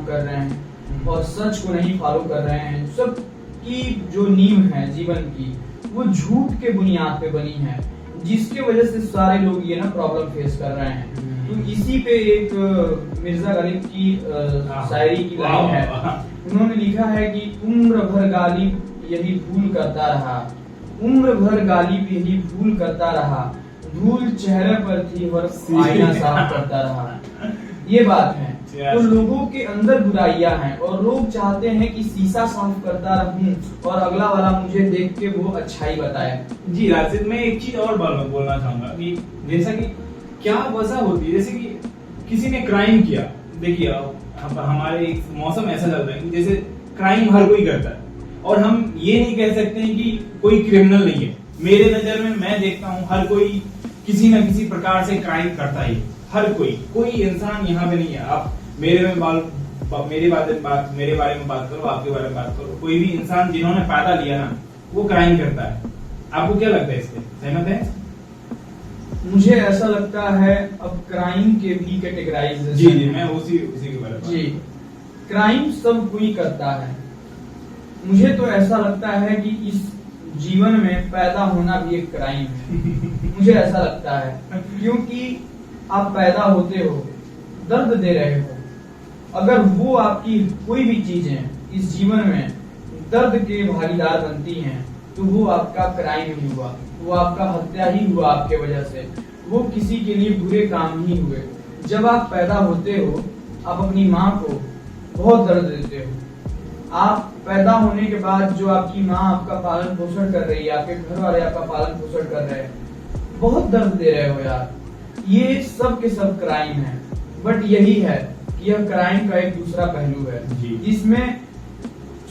कर रहे हैं और सच को नहीं फॉलो कर रहे हैं, सब की जो नींव है जीवन की वो झूठ के बुनियाद पे बनी है, जिसके वजह से सारे लोग ये ना प्रॉब्लम फेस कर रहे हैं। तो इसी पे एक मिर्जा गालिब की शायरी की लाइन है, उन्होंने लिखा है कि उम्र भर गालिब यही भूल करता रहा, उम्र भर गालिब यही भूल करता रहा, धूल चेहरे पर थी और आईना साफ करता रहा। ये बात है। तो लोगों के अंदर बुराइयां हैं और लोग चाहते हैं कि शीशा साफ करता रहूं और अगला वाला मुझे देख के वो अच्छाई बताए। जी राशिद, मैं एक चीज और बोलना चाहूंगा कि जैसा कि क्या वजह होती है, जैसे कि किसी ने क्राइम किया, देखिए हमारे एक मौसम ऐसा चल रहा है कि जैसे क्राइम हर कोई करता है और हम ये नहीं कह सकते हैं कि कोई क्रिमिनल नहीं है। मेरे नजर में मैं देखता हूँ हर कोई किसी न किसी प्रकार से क्राइम करता ही, हर कोई इंसान यहाँ पे नहीं है। आप मेरे बारे में बात करो, आपके बारे में बात करो, कोई भी इंसान जिन्होंने पैदा लिया ना वो क्राइम करता है। आपको क्या लगता है इस पे, सहमत है? मुझे ऐसा लगता है अब क्राइम के भी कैटेगराइजेशन। जी मैं उसी के बारे में। जी, क्राइम सब कोई करता है। मुझे तो ऐसा लगता है कि इस जीवन में पैदा होना भी एक क्राइम है। मुझे ऐसा लगता है क्योंकि आप पैदा होते हो, दर्द दे रहे हो, अगर वो आपकी कोई भी चीजें इस जीवन में दर्द के भागीदार बनती हैं तो वो आपका क्राइम ही हुआ, वो आपका हत्या ही हुआ आपके वजह से, वो किसी के लिए बुरे काम ही हुए। जब आप पैदा होते हो आप अपनी माँ को बहुत दर्द देते हो। आप पैदा होने के बाद जो आपकी माँ आपका पालन पोषण कर रही है, आपके घर वाले आपका पालन पोषण कर रहे हैं, बहुत दर्द दे रहे हो यार। ये सब के सब क्राइम है। बट यही है कि यह क्राइम का एक दूसरा पहलू है जिसमें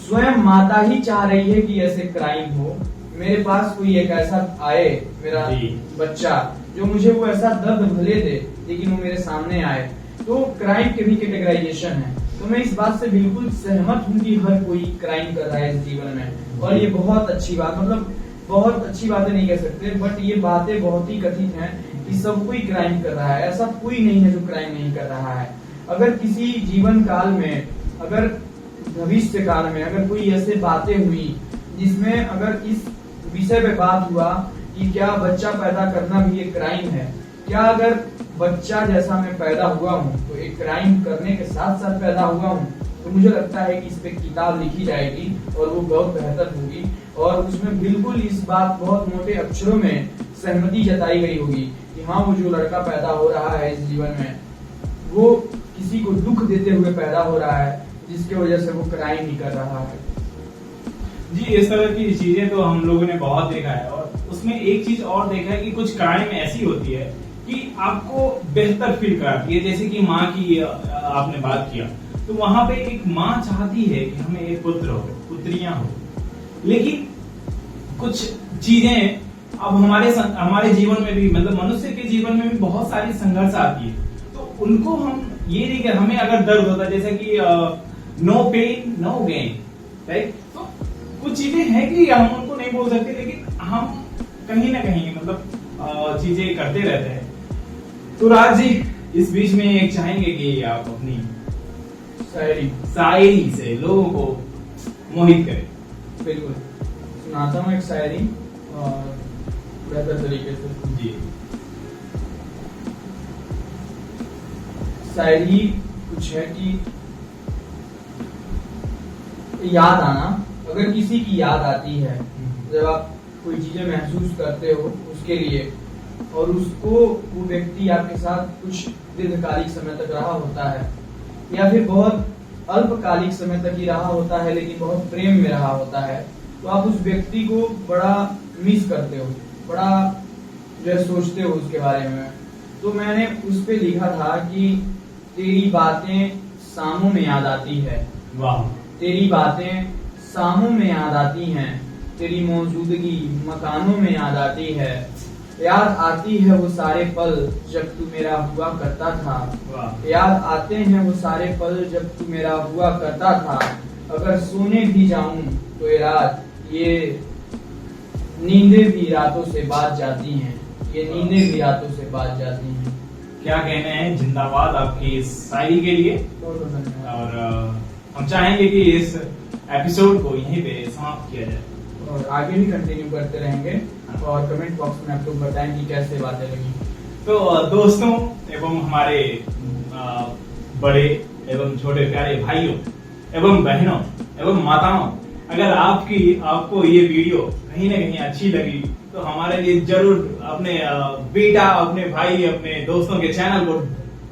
स्वयं माता ही चाह रही है कि ऐसे क्राइम हो, मेरे पास कोई एक ऐसा आए मेरा बच्चा जो मुझे वो ऐसा दर्द भले दे लेकिन वो मेरे सामने आए। तो क्राइम के भी कैटेगराइजेशन है। तो मैं इस बात से बिल्कुल सहमत हूँ कि हर कोई क्राइम कर रहा है इस जीवन में, और ये बहुत अच्छी बात, मतलब बहुत अच्छी बातें नहीं कह सकते, बट ये बातें बहुत ही कथित हैं कि सब कोई क्राइम कर रहा है। ऐसा कोई नहीं है जो क्राइम नहीं कर रहा है। अगर किसी जीवन काल में, अगर भविष्य काल में अगर कोई ऐसे बातें हुई जिसमें अगर इस विषय पे बात हुआ कि क्या बच्चा पैदा करना भी एक क्राइम है, क्या अगर बच्चा जैसा मैं पैदा हुआ हूँ तो एक क्राइम करने के साथ साथ पैदा हुआ हूँ, तो मुझे लगता है कि इस पे किताब लिखी जाएगी और वो बहुत बेहतर होगी और उसमें बिल्कुल इस बात बहुत मोटे अक्षरों में सहमति जताई गई होगी कि हाँ, वो जो लड़का पैदा हो रहा है इस जीवन में वो किसी को दुख देते हुए पैदा हो रहा है जिसके वजह से वो क्राइम ही कर रहा है। जी, इस तरह की चीजें तो हम लोगों ने बहुत देखा है और उसमें एक चीज और देखा है कि कुछ क्राइम ऐसी होती है कि आपको बेहतर फील कराती है। जैसे कि माँ की आपने बात किया, तो वहां पे एक माँ चाहती है कि हमें एक पुत्र हो, पुत्रियां हो, लेकिन कुछ चीजें अब हमारे जीवन में भी, मतलब मनुष्य के जीवन में भी बहुत सारी संघर्ष आती है, तो उनको हम ये नहीं कर, हमें अगर दर्द होता है जैसे कि no pain no gain, right, तो कुछ चीजें हैं कि हम उनको नहीं बोल सकते, लेकिन हम कहीं ना कहीं मतलब चीजें करते रहते हैं। तो राज जी, इस बीच में एक चाहेंगे कि आप अपनी शायरी से लोगों को मोहित करे। बिल्कुल सुनाता हूँ एक शायरी और बेहतर तरीके से। जी। शायरी कुछ है कि याद आना, अगर किसी की याद आती है, जब आप कोई चीजें महसूस करते हो उसके लिए, और उसको वो व्यक्ति आपके साथ कुछ दीर्घकालिक समय तक रहा होता है, या फिर बहुत अल्पकालिक समय तक ही रहा होता है लेकिन बहुत प्रेम में रहा होता है, तो आप उस व्यक्ति को बड़ा मिस करते हो, बड़ा जो है सोचते हो उसके बारे में। तो मैंने उस पे लिखा था कि तेरी बातें शामों में याद आती है। वाह। तेरी बातें शामों में याद आती हैं, तेरी मौजूदगी मकानों में याद आती है, याद आती है वो सारे पल जब तू मेरा हुआ करता था। वाह। याद आते हैं वो सारे पल जब तू मेरा हुआ करता था। अगर सोने भी जाऊं तो ये रात, ये नींदें भी रातों से बात जाती हैं, ये नींदें भी रातों से बात जाती हैं। क्या कहने हैं, जिंदाबाद आपकी इस शायरी के लिए। बहुत बहुत धन्यवाद। और हम चाहेंगे कि इस एपिसोड को यहीं पे समाप्त किया जाए और आगे भी कंटिन्यू करते रहेंगे, और कमेंट बॉक्स में आप लोग बताएं कि कैसे बातें लगी। तो दोस्तों एवं हमारे बड़े एवं छोटे प्यारे भाइयों एवं बहनों एवं माताओं, अगर आपको ये वीडियो कहीं ना कहीं अच्छी लगी तो हमारे लिए जरूर अपने बेटा, अपने भाई, अपने दोस्तों के चैनल को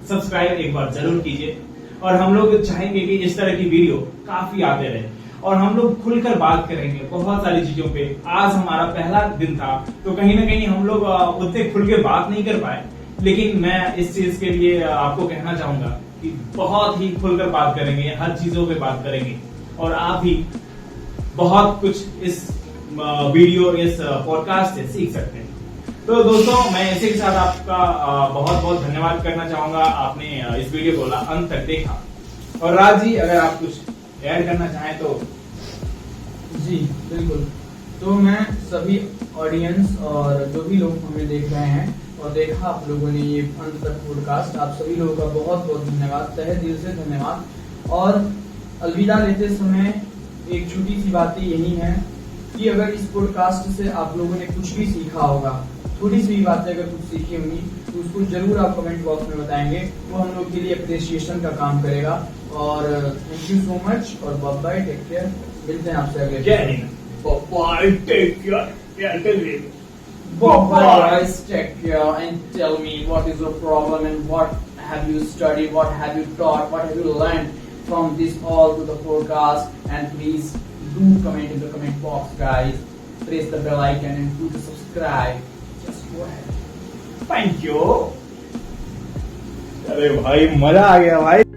सब्सक्राइब एक बार जरूर कीजिए। और हम लोग चाहेंगे कि इस तरह की वीडियो काफी आते रहे और हम लोग खुलकर बात करेंगे बहुत सारी चीजों पे। आज हमारा पहला दिन था तो कहीं ना कहीं हम लोग उतने खुल के बात नहीं कर पाए, लेकिन मैं इस चीज के लिए आपको कहना चाहूंगा कि बहुत ही खुलकर बात करेंगे, हर चीजों पे बात करेंगे और आप भी बहुत कुछ इस वीडियो, इस पॉडकास्ट से सीख सकते हैं। तो दोस्तों मैं इसी के साथ आपका बहुत बहुत धन्यवाद करना चाहूंगा, आपने इस वीडियो को अंत तक देखा। और राज जी अगर आप कुछ ऐड करना चाहें तो। जी बिल्कुल। तो मैं सभी ऑडियंस और जो भी लोग हमें देख रहे हैं और देखा आप लोगों ने ये अंत तक पॉडकास्ट, आप सभी लोगों का बहुत बहुत धन्यवाद, तहे दिल से धन्यवाद। और अलविदा लेते समय एक छोटी सी बात यही है कि अगर इस पॉडकास्ट से आप लोगों ने कुछ भी सीखा होगा, थोड़ी सी भी बातें अगर कुछ सीखी होंगी तो उसको जरूर आप कमेंट बॉक्स में बताएंगे, वो हम लोग के लिए अप्रिसिएशन का काम करेगा। और थैंक यू सो मच और बाय बाय, टेक केयर। मिलते हैं आपसे अगले। जय हिंद। Bye, take care. Bye guys, take care and tell me what is your problem and what have you studied, what have you taught, what have you learned from this all to the podcast. And please do comment in the comment box guys. Press the bell icon and do the subscribe. Just go ahead. Thank you. अरे भाई मजा आ गया भाई।